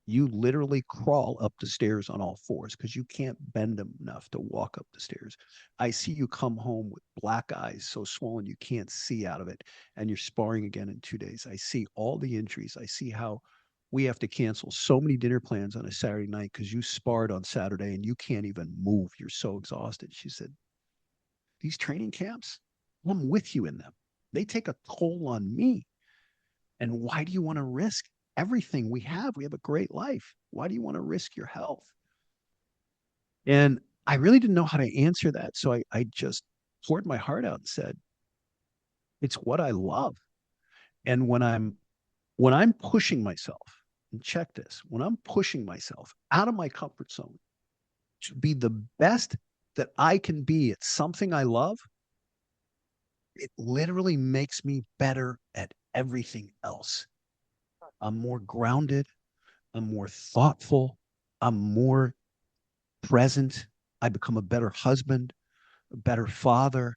You literally crawl up the stairs on all fours because you can't bend them enough to walk up the stairs. I see you come home with black eyes so swollen you can't see out of it, and you're sparring again in 2 days. I see all the injuries. I see how we have to cancel so many dinner plans on a Saturday night because you sparred on Saturday and you can't even move. You're so exhausted." She said, "These training camps, I'm with you in them. They take a toll on me. And why do you want to risk everything we have? We have a great life. Why do you want to risk your health?" And I really didn't know how to answer that. So I just poured my heart out and said, "It's what I love." And when I'm pushing myself, and check this, when I'm pushing myself out of my comfort zone to be the best that I can be at something I love, it literally makes me better at everything else. I'm more grounded. I'm more thoughtful. I'm more present. I become a better husband, a better father,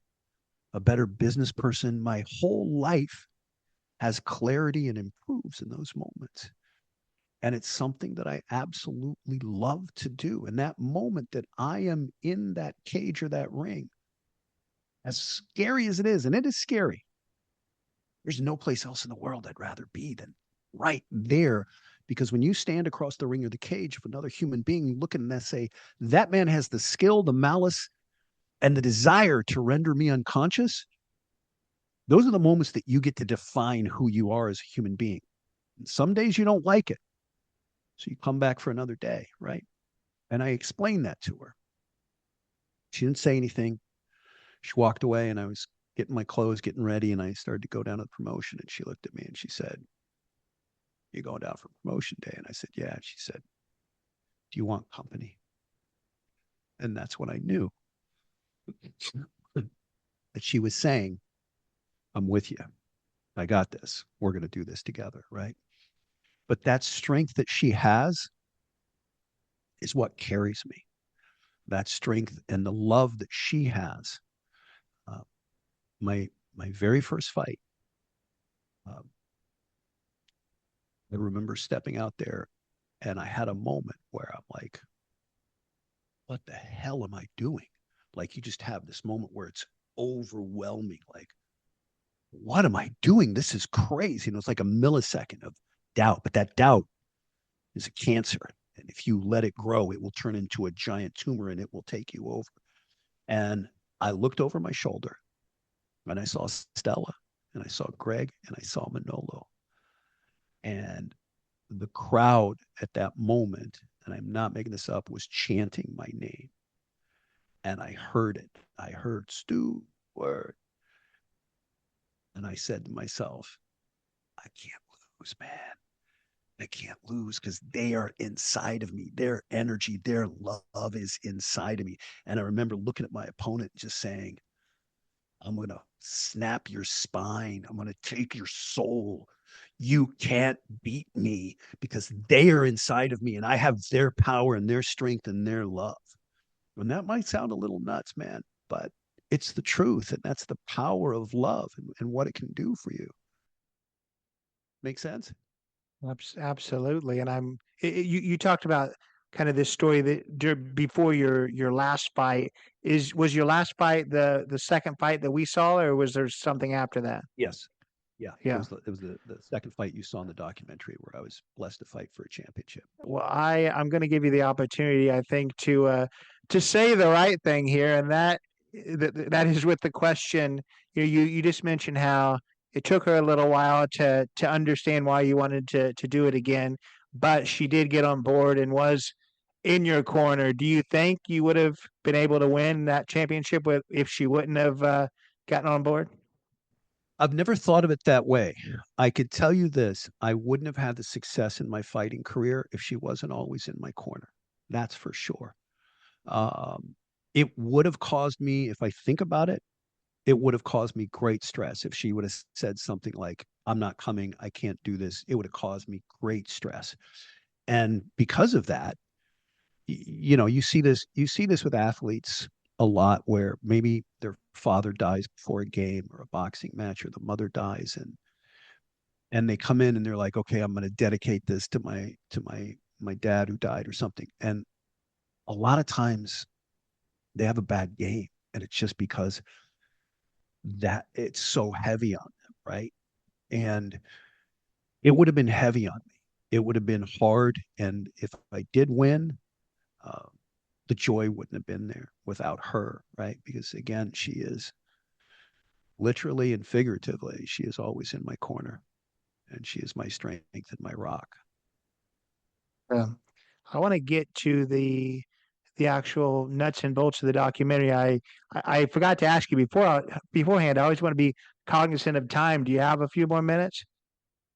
a better business person. My whole life has clarity and improves in those moments. And it's something that I absolutely love to do. And that moment that I am in that cage or that ring, as scary as it is, and it is scary, there's no place else in the world I'd rather be than right there. Because when you stand across the ring or the cage of another human being, you look at them and say, "That man has the skill, the malice, and the desire to render me unconscious." Those are the moments that you get to define who you are as a human being. And some days you don't like it. So you come back for another day, right? And I explained that to her. She didn't say anything. She walked away and I was getting my clothes, getting ready, and I started to go down to the promotion. And she looked at me and she said, "You going down for promotion day?" And I said, "Yeah." And she said, "Do you want company?" And that's when I knew that she was saying, "I'm with you. I got this. We're going to do this together." Right. But that strength that she has is what carries me. That strength and the love that she has. Uh, my very first fight, uh, I remember stepping out there and I had a moment where I'm like, what the hell am I doing? Like you just have this moment where it's overwhelming. Like, what am I doing? This is crazy. And it's like a millisecond of doubt, but that doubt is a cancer. And if you let it grow, it will turn into a giant tumor and it will take you over. And I looked over my shoulder and I saw Stella and I saw Greg and I saw Manolo. And the crowd at that moment, and I'm not making this up, was chanting my name. And I heard it. I heard Stuart. And I said to myself, I can't lose, man. I can't lose because they are inside of me. Their energy, their love is inside of me. And I remember looking at my opponent and just saying, I'm going to snap your spine. I'm going to take your soul. You can't beat me because they are inside of me and I have their power and their strength and their love. And that might sound a little nuts, man, but it's the truth. And that's the power of love and what it can do for you. Make sense? Absolutely. And you talked about kind of this story that before your last fight was your last fight the second fight that we saw, or was there something after that? Yes. Yeah. Yeah. It was the second fight you saw in the documentary where I was blessed to fight for a championship. Well, I'm going to give you the opportunity, I think, to say the right thing here, and that is with the question. You just mentioned how it took her a little while to understand why you wanted to do it again, but she did get on board and was in your corner. Do you think you would have been able to win that championship if she wouldn't have gotten on board? I've never thought of it that way. I could tell you this, I wouldn't have had the success in my fighting career if she wasn't always in my corner. That's for sure. Um, it would have caused me, if I think about it, it would have caused me great stress if she would have said something like, I'm not coming, I can't do this. It would have caused me great stress. And because of that, you know, you see this with athletes a lot where maybe their father dies before a game or a boxing match or the mother dies and they come in and they're like, okay, I'm going to dedicate this to my dad who died or something. And a lot of times they have a bad game and it's just because that it's so heavy on them, right? And it would have been heavy on me. It would have been hard. And if I did win, uh, the joy wouldn't have been there without her, right? Because again, she is literally and figuratively, she is always in my corner and she is my strength and my rock. I want to get to the actual nuts and bolts of the documentary. I forgot to ask you beforehand. I always want to be cognizant of time. Do you have a few more minutes?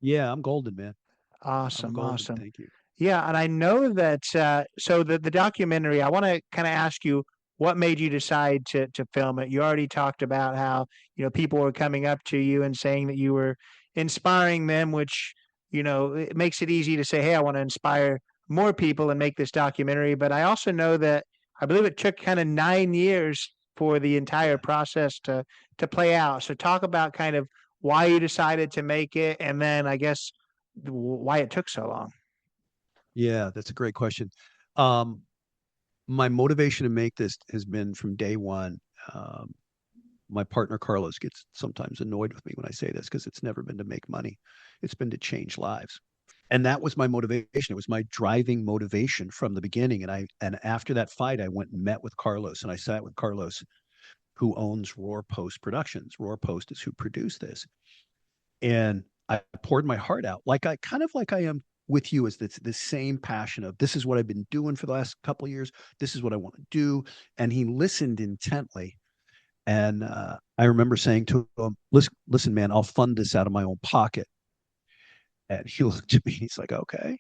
Yeah, I'm golden, man. I'm Awesome, golden. awesome. Thank you. Yeah, and I know that so the documentary, I want to kind of ask you what made you decide to film it. You already talked about how, people were coming up to you and saying that you were inspiring them, which, it makes it easy to say, "Hey, I want to inspire more people and make this documentary." But I also know that I believe it took kind of 9 years for the entire Yeah. process to play out. So talk about kind of why you decided to make it, and then I guess why it took so long. Yeah, that's a great question. Um, my motivation to make this has been from day one. Um, my partner Carlos gets sometimes annoyed with me when I say this because it's never been to make money. It's been to change lives. And that was my motivation. It was my driving motivation from the beginning. And after that fight, I went and met with Carlos and I sat with Carlos, who owns Roar Post Productions. Roar Post is who produced this. And I poured my heart out, like I kind of like I am with you, is this same passion of this is what I've been doing for the last couple of years. This is what I want to do. And he listened intently. And I remember saying to him, listen, man, I'll fund this out of my own pocket. And he looked at me, he's like, okay,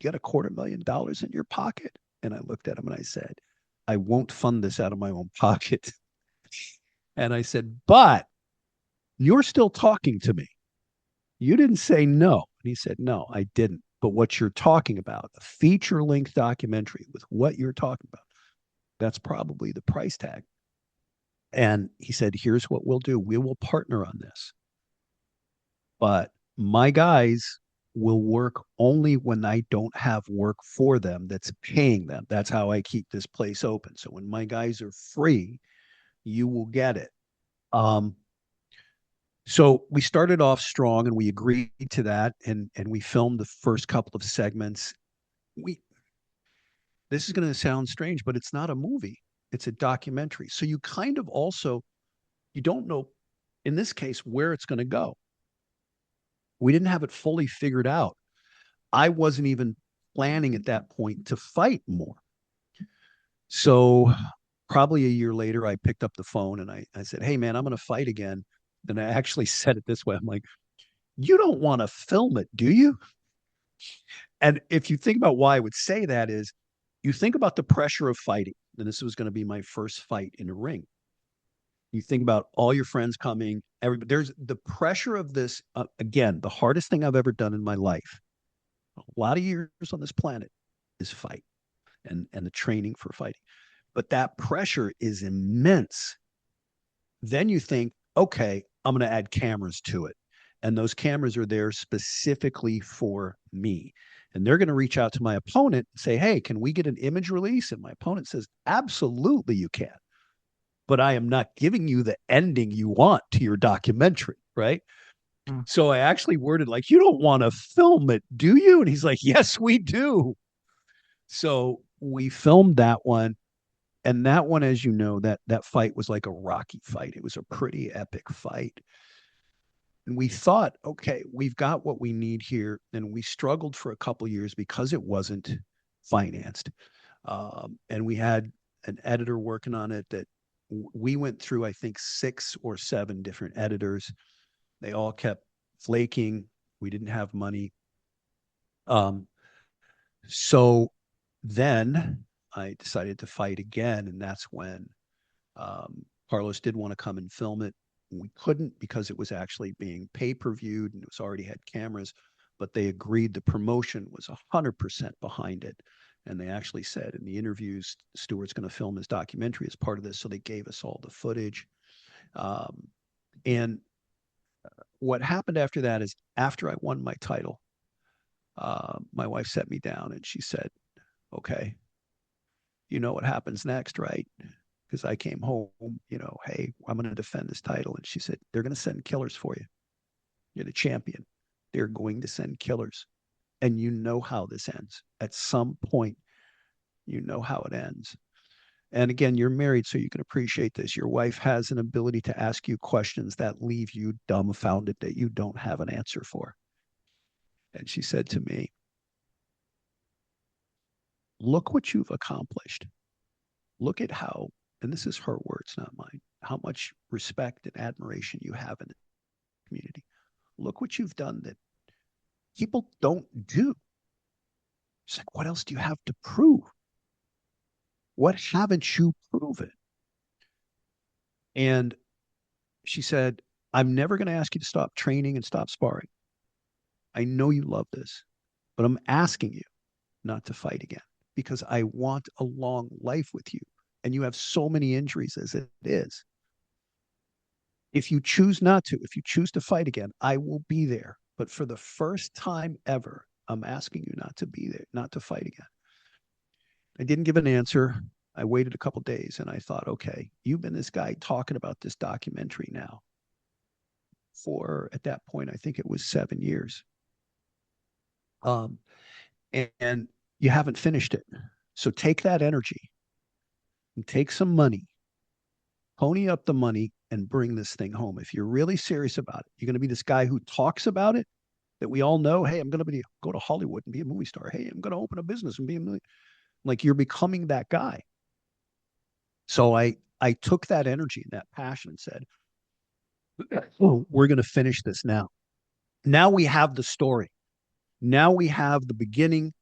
you got $250,000 in your pocket. And I looked at him and I said, I won't fund this out of my own pocket. And I said, but you're still talking to me. You didn't say no. And he said, no, I didn't. But what you're talking about, a feature length documentary with what you're talking about, that's probably the price tag. And he said, here's what we'll do. We will partner on this. But my guys will work only when I don't have work for them that's paying them. That's how I keep this place open. So when my guys are free, you will get it. Um, so we started off strong and we agreed to that, and we filmed the first couple of segments. We This is going to sound strange, but it's not a movie. It's a documentary. So you kind of also you don't know in this case where it's going to go. We didn't have it fully figured out. I wasn't even planning at that point to fight more. So probably a year later, I picked up the phone and I said, hey, man, I'm going to fight again. And I actually said it this way. I'm like, you don't want to film it, do you? And if you think about why I would say that is you think about the pressure of fighting. And this was going to be my first fight in a ring. You think about all your friends coming, everybody. There's the pressure of this. Again, the hardest thing I've ever done in my life, a lot of years on this planet, is fight and the training for fighting. But that pressure is immense. Then you think, okay, I'm going to add cameras to it. And those cameras are there specifically for me. And they're going to reach out to my opponent and say, hey, can we get an image release? And my opponent says, absolutely, you can. But I am not giving you the ending you want to your documentary, right? Mm. So I actually worded like, you don't want to film it, do you? And he's like, yes, we do. So we filmed that one. And that one, as you know, that fight was like a Rocky fight. It was a pretty epic fight. And we thought, okay, we've got what we need here. And we struggled for a couple years because it wasn't financed. And we had an editor working on it that we went through, I think, 6 or 7 different editors. They all kept flaking. We didn't have money. So then I decided to fight again. And that's when Carlos did want to come and film it. We couldn't because it was actually being pay-per-viewed and it was already had cameras, but they agreed the promotion was 100% behind it. And they actually said in the interviews, Stuart's going to film his documentary as part of this. So they gave us all the footage. And what happened after that is after I won my title, my wife set me down and she said, okay, you know what happens next, right? Because I came home, hey, I'm going to defend this title. And she said, they're going to send killers for you. You're the champion. They're going to send killers. And you know how this ends. At some point, you know how it ends. And again, you're married, so you can appreciate this. Your wife has an ability to ask you questions that leave you dumbfounded that you don't have an answer for. And she said to me, look what you've accomplished. Look at how, and this is her words, not mine, how much respect and admiration you have in the community. Look what you've done that people don't do. It's like, what else do you have to prove? What haven't you proven? And she said, I'm never going to ask you to stop training and stop sparring. I know you love this, but I'm asking you not to fight again because I want a long life with you. And you have so many injuries as it is. If you choose not to, if you choose to fight again, I will be there. But for the first time ever, I'm asking you not to be there, not to fight again. I didn't give an answer. I waited a couple days and I thought, okay, you've been this guy talking about this documentary now for, at that point, I think it was 7 years. And you haven't finished it. So take that energy and take some money, pony up the money and bring this thing home. If you're really serious about it, you're going to be this guy who talks about it that we all know. Hey, I'm going to go to Hollywood and be a movie star. Hey, I'm going to open a business and be a million. Like you're becoming that guy. So I took that energy and that passion and said, oh, we're going to finish this now. Now we have the story. Now we have the beginning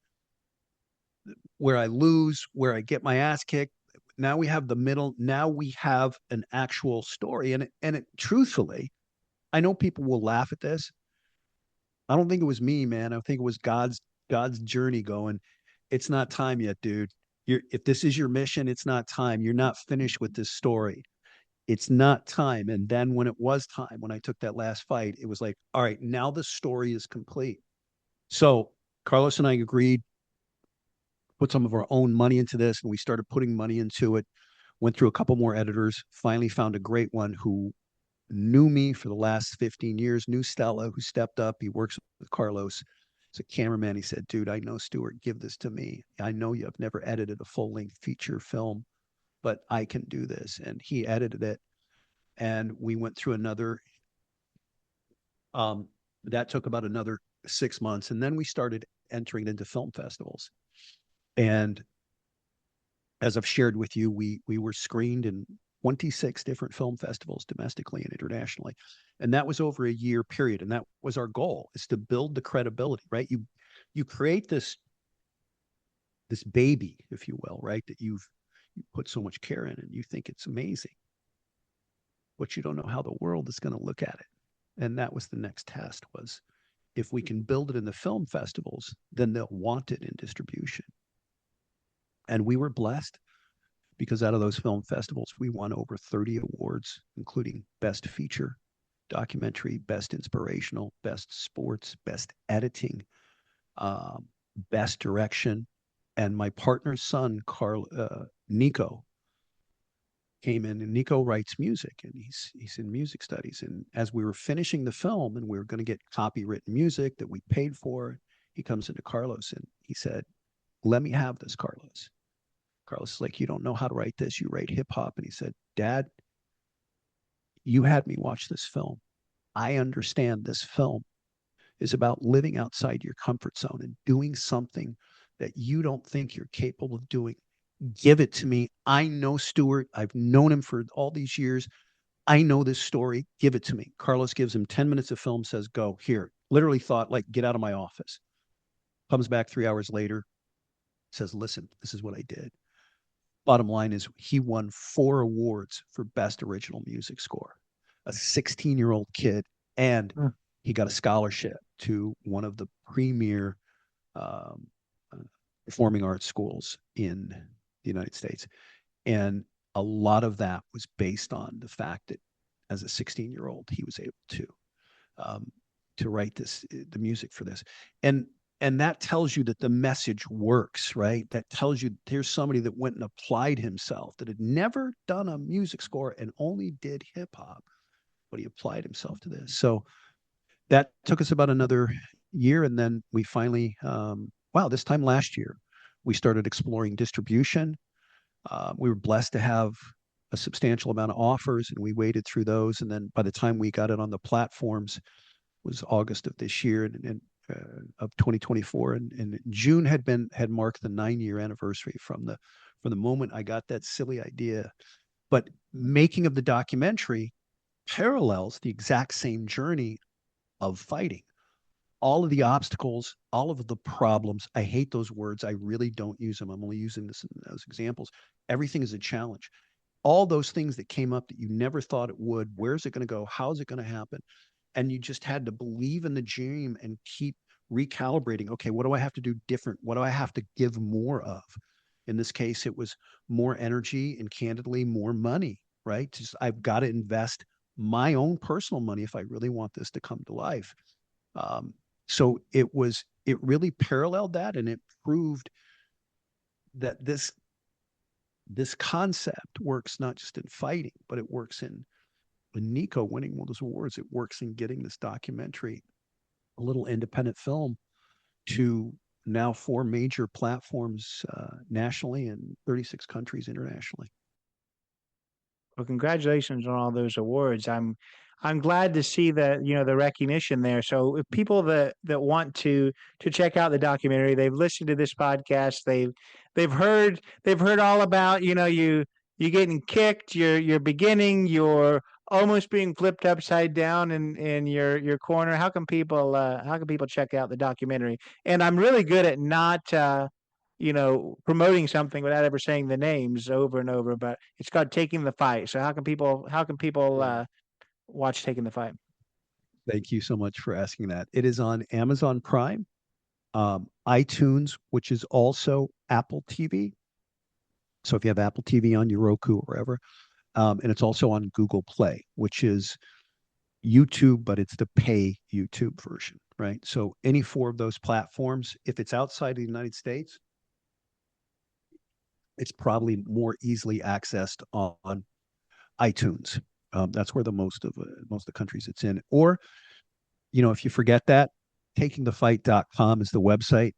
where I lose, where I get my ass kicked. Now we have the middle. Now we have an actual story. And it truthfully, I know people will laugh at this. I don't think it was me, man. I think it was God's God's journey going, it's not time yet, dude. If this is your mission, it's not time. You're not finished with this story. It's not time. And then when it was time, when I took that last fight, it was like, all right, now the story is complete. So Carlos and I agreed, put some of our own money into this, and we started putting money into it. Went through a couple more editors, finally found a great one who knew me for the last 15 years, knew Stella, who stepped up. He works with Carlos. He's a cameraman. He said, dude, I know, Stuart, give this to me. I know you have never edited a full length feature film, but I can do this. And he edited it. And we went through another, that took about another 6 months. And then we started entering into film festivals. And as I've shared with you, we were screened in 26 different film festivals domestically and internationally. And that was over a year period. And that was our goal, is to build the credibility, right? You create this baby, if you will, right? That you put so much care in and you think it's amazing, but you don't know how the world is going to look at it. And that was the next test, was if we can build it in the film festivals, then they'll want it in distribution. And we were blessed because out of those film festivals, we won over 30 awards, including Best Feature Documentary, Best Inspirational, Best Sports, Best Editing, Best Direction. And my partner's son, Nico, came in, and Nico writes music, and he's in music studies. And as we were finishing the film and we were going to get copywritten music that we paid for, he comes into Carlos and he said, let me have this, Carlos. Carlos is like, you don't know how to write this. You write hip hop. And he said, Dad, you had me watch this film. I understand this film is about living outside your comfort zone and doing something that you don't think you're capable of doing. Give it to me. I know Stuart. I've known him for all these years. I know this story. Give it to me. Carlos gives him 10 minutes of film, says, go here. Literally thought, like, get out of my office. Comes back 3 hours later, says, listen, this is what I did. Bottom line is he won 4 awards for Best Original Music Score, a 16-year-old kid, and he got a scholarship to one of the premier performing arts schools in the United States. And a lot of that was based on the fact that as a 16-year-old, he was able to write the music for this. And that tells you that the message works, right? That tells you here's somebody that went and applied himself, that had never done a music score and only did hip hop, but he applied himself to this. So that took us about another year. And then we finally, this time last year, we started exploring distribution. We were blessed to have a substantial amount of offers, and we waded through those. And then by the time we got it on the platforms, was August of this year, and of 2024, and June had marked the 9-year anniversary from the moment I got that silly idea. But making of the documentary parallels the exact same journey of fighting. All of the obstacles, all of the problems. I hate those words. I really don't use them. I'm only using this in those examples. Everything is a challenge. All those things that came up that you never thought it would. Where's it going to go? How's it going to happen? And you just had to believe in the dream and keep recalibrating. Okay, what do I have to do different? What do I have to give more of? In this case, it was more energy and, candidly, more money, right? Just, I've got to invest my own personal money if I really want this to come to life. So it really paralleled that, and it proved that this concept works not just in fighting, but it works in Nico winning one of those awards. It works in getting this documentary, a little independent film, to now 4 major platforms nationally and 36 countries internationally. Well, congratulations on all those awards. I'm glad to see the the recognition there. So if people that want to check out the documentary, they've listened to this podcast, they've heard all about you getting kicked, you're beginning, you're almost being flipped upside down in your corner. How can people check out the documentary? And I'm really good at not promoting something without ever saying the names over and over, but it's called Taking the Fight. So how can people watch Taking the Fight? Thank you so much for asking that. It is on Amazon Prime. iTunes, which is also Apple TV. So if you have Apple TV on your Roku or wherever, and it's also on Google Play, which is YouTube, but it's the pay YouTube version, right? So any four of those platforms, if it's outside the United States, it's probably more easily accessed on iTunes. That's where the most of the countries it's in. Or, if you forget that, takingthefight.com is the website.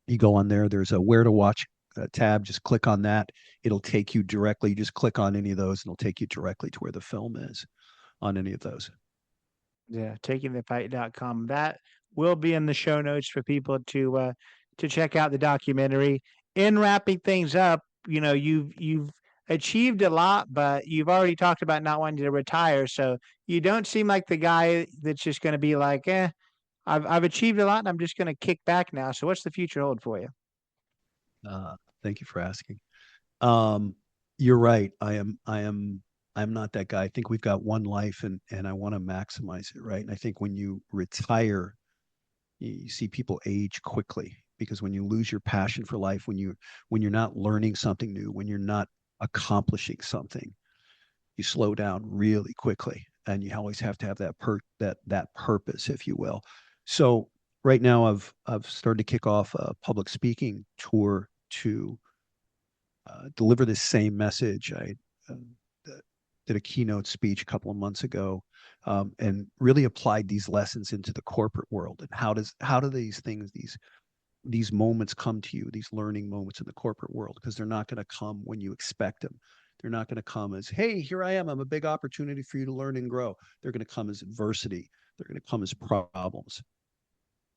You go on there. There's a where to watch tab. Just click on that. It'll take you directly. You just click on any of those, and it'll take you directly to where the film is on any of those. Yeah, takingthefight.com. That will be in the show notes for people to check out the documentary. In wrapping things up, you've achieved a lot, but you've already talked about not wanting to retire. So you don't seem like the guy that's just going to be like, I've achieved a lot, and I'm just going to kick back now. So what's the future hold for you? Thank you for asking. Um, you're right. I'm not that guy. I think we've got one life, and I want to maximize it, right? And I think when you retire, you see people age quickly, because when you lose your passion for life, when you're not learning something new, when you're not accomplishing something, you slow down really quickly, and you always have to have that purpose, if you will. So right now, I've started to kick off a public speaking tour to deliver this same message. I uh, did a keynote speech a couple of months ago, and really applied these lessons into the corporate world. And how do these moments come to you, these learning moments in the corporate world? Because they're not going to come when you expect them. They're not going to come as, hey, here I am. I'm a big opportunity for you to learn and grow. They're going to come as adversity. They're going to come as problems.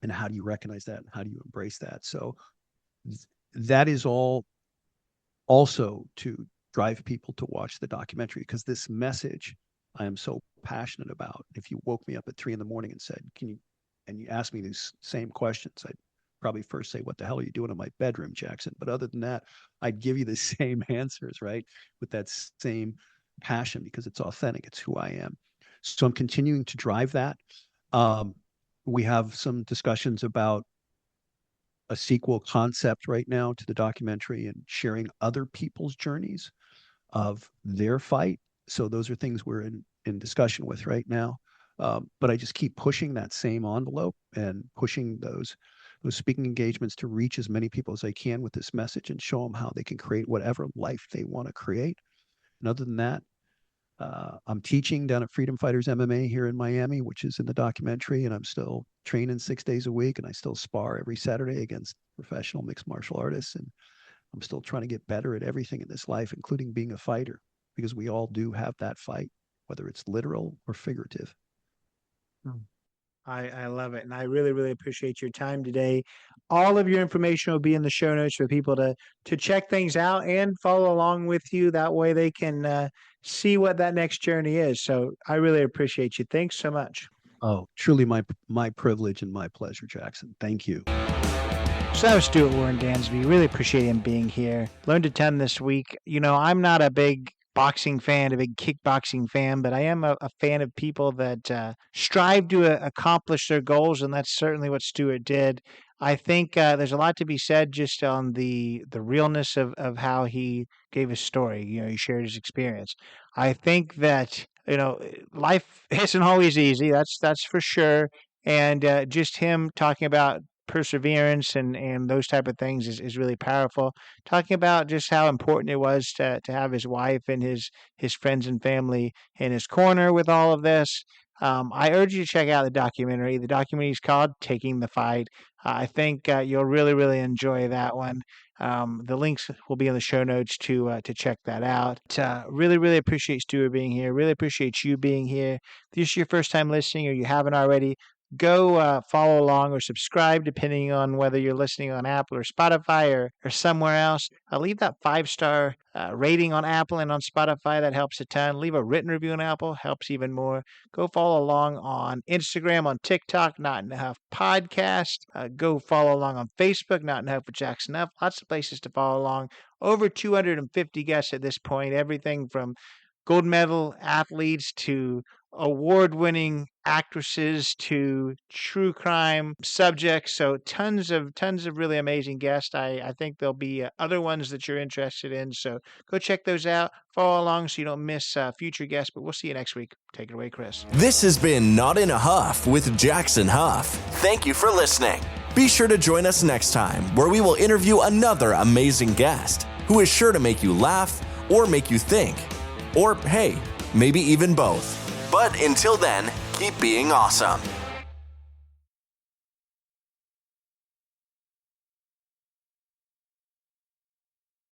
And how do you recognize that? And how do you embrace that? So that is all also to drive people to watch the documentary, because this message I am so passionate about. If you woke me up at 3 in the morning and said, "Can you?" and you asked me these same questions, I'd probably first say, "What the hell are you doing in my bedroom, Jackson?" But other than that, I'd give you the same answers, right? With that same passion, because it's authentic. It's who I am. So I'm continuing to drive that. Um, we have some discussions about a sequel concept right now to the documentary, and sharing other people's journeys of their fight. So those are things we're in discussion with right now. But I just keep pushing that same envelope, and pushing those speaking engagements to reach as many people as I can with this message, and show them how they can create whatever life they want to create. And other than that, I'm teaching down at Freedom Fighters MMA here in Miami, which is in the documentary, and I'm still training 6 days a week, and I still spar every Saturday against professional mixed martial artists, and I'm still trying to get better at everything in this life, including being a fighter, because we all do have that fight, whether it's literal or figurative. I love it. And I really, really appreciate your time today. All of your information will be in the show notes for people to check things out and follow along with you. That way they can see what that next journey is. So I really appreciate you. Thanks so much. Oh, truly my privilege and my pleasure, Jackson. Thank you. So that was Stuart Warren Dansby. Really appreciate him being here. Learned a ton this week. I'm not a big boxing fan, a big kickboxing fan, but I am a fan of people that strive to accomplish their goals, and that's certainly what Stuart did. I think there's a lot to be said just on the realness of how he gave his story. He shared his experience. I think that life isn't always easy. That's for sure. And just him talking about perseverance and those type of things is really powerful. Talking about just how important it was to have his wife and his friends and family in his corner with all of this. I urge you to check out the documentary. The documentary is called Taking the Fight. I think you'll really, really enjoy that one. The links will be in the show notes to check that out. Really, really appreciate Stuart being here. Really appreciate you being here. If this is your first time listening or you haven't already, go follow along or subscribe, depending on whether you're listening on Apple or Spotify or somewhere else. Leave that 5-star rating on Apple and on Spotify. That helps a ton. Leave a written review on Apple. Helps even more. Go follow along on Instagram, on TikTok, Not Enough Podcast. Go follow along on Facebook, Not Enough with Jackson F. Lots of places to follow along. Over 250 guests at this point. Everything from gold medal athletes to award-winning actresses to true crime subjects. So tons of really amazing guests. I think there'll be other ones that you're interested in. So go check those out. Follow along so you don't miss future guests. But we'll see you next week. Take it away, Chris. This has been Not in a Huff with Jackson Huff. Thank you for listening. Be sure to join us next time where we will interview another amazing guest who is sure to make you laugh or make you think. Or hey, maybe even both. But until then, keep being awesome.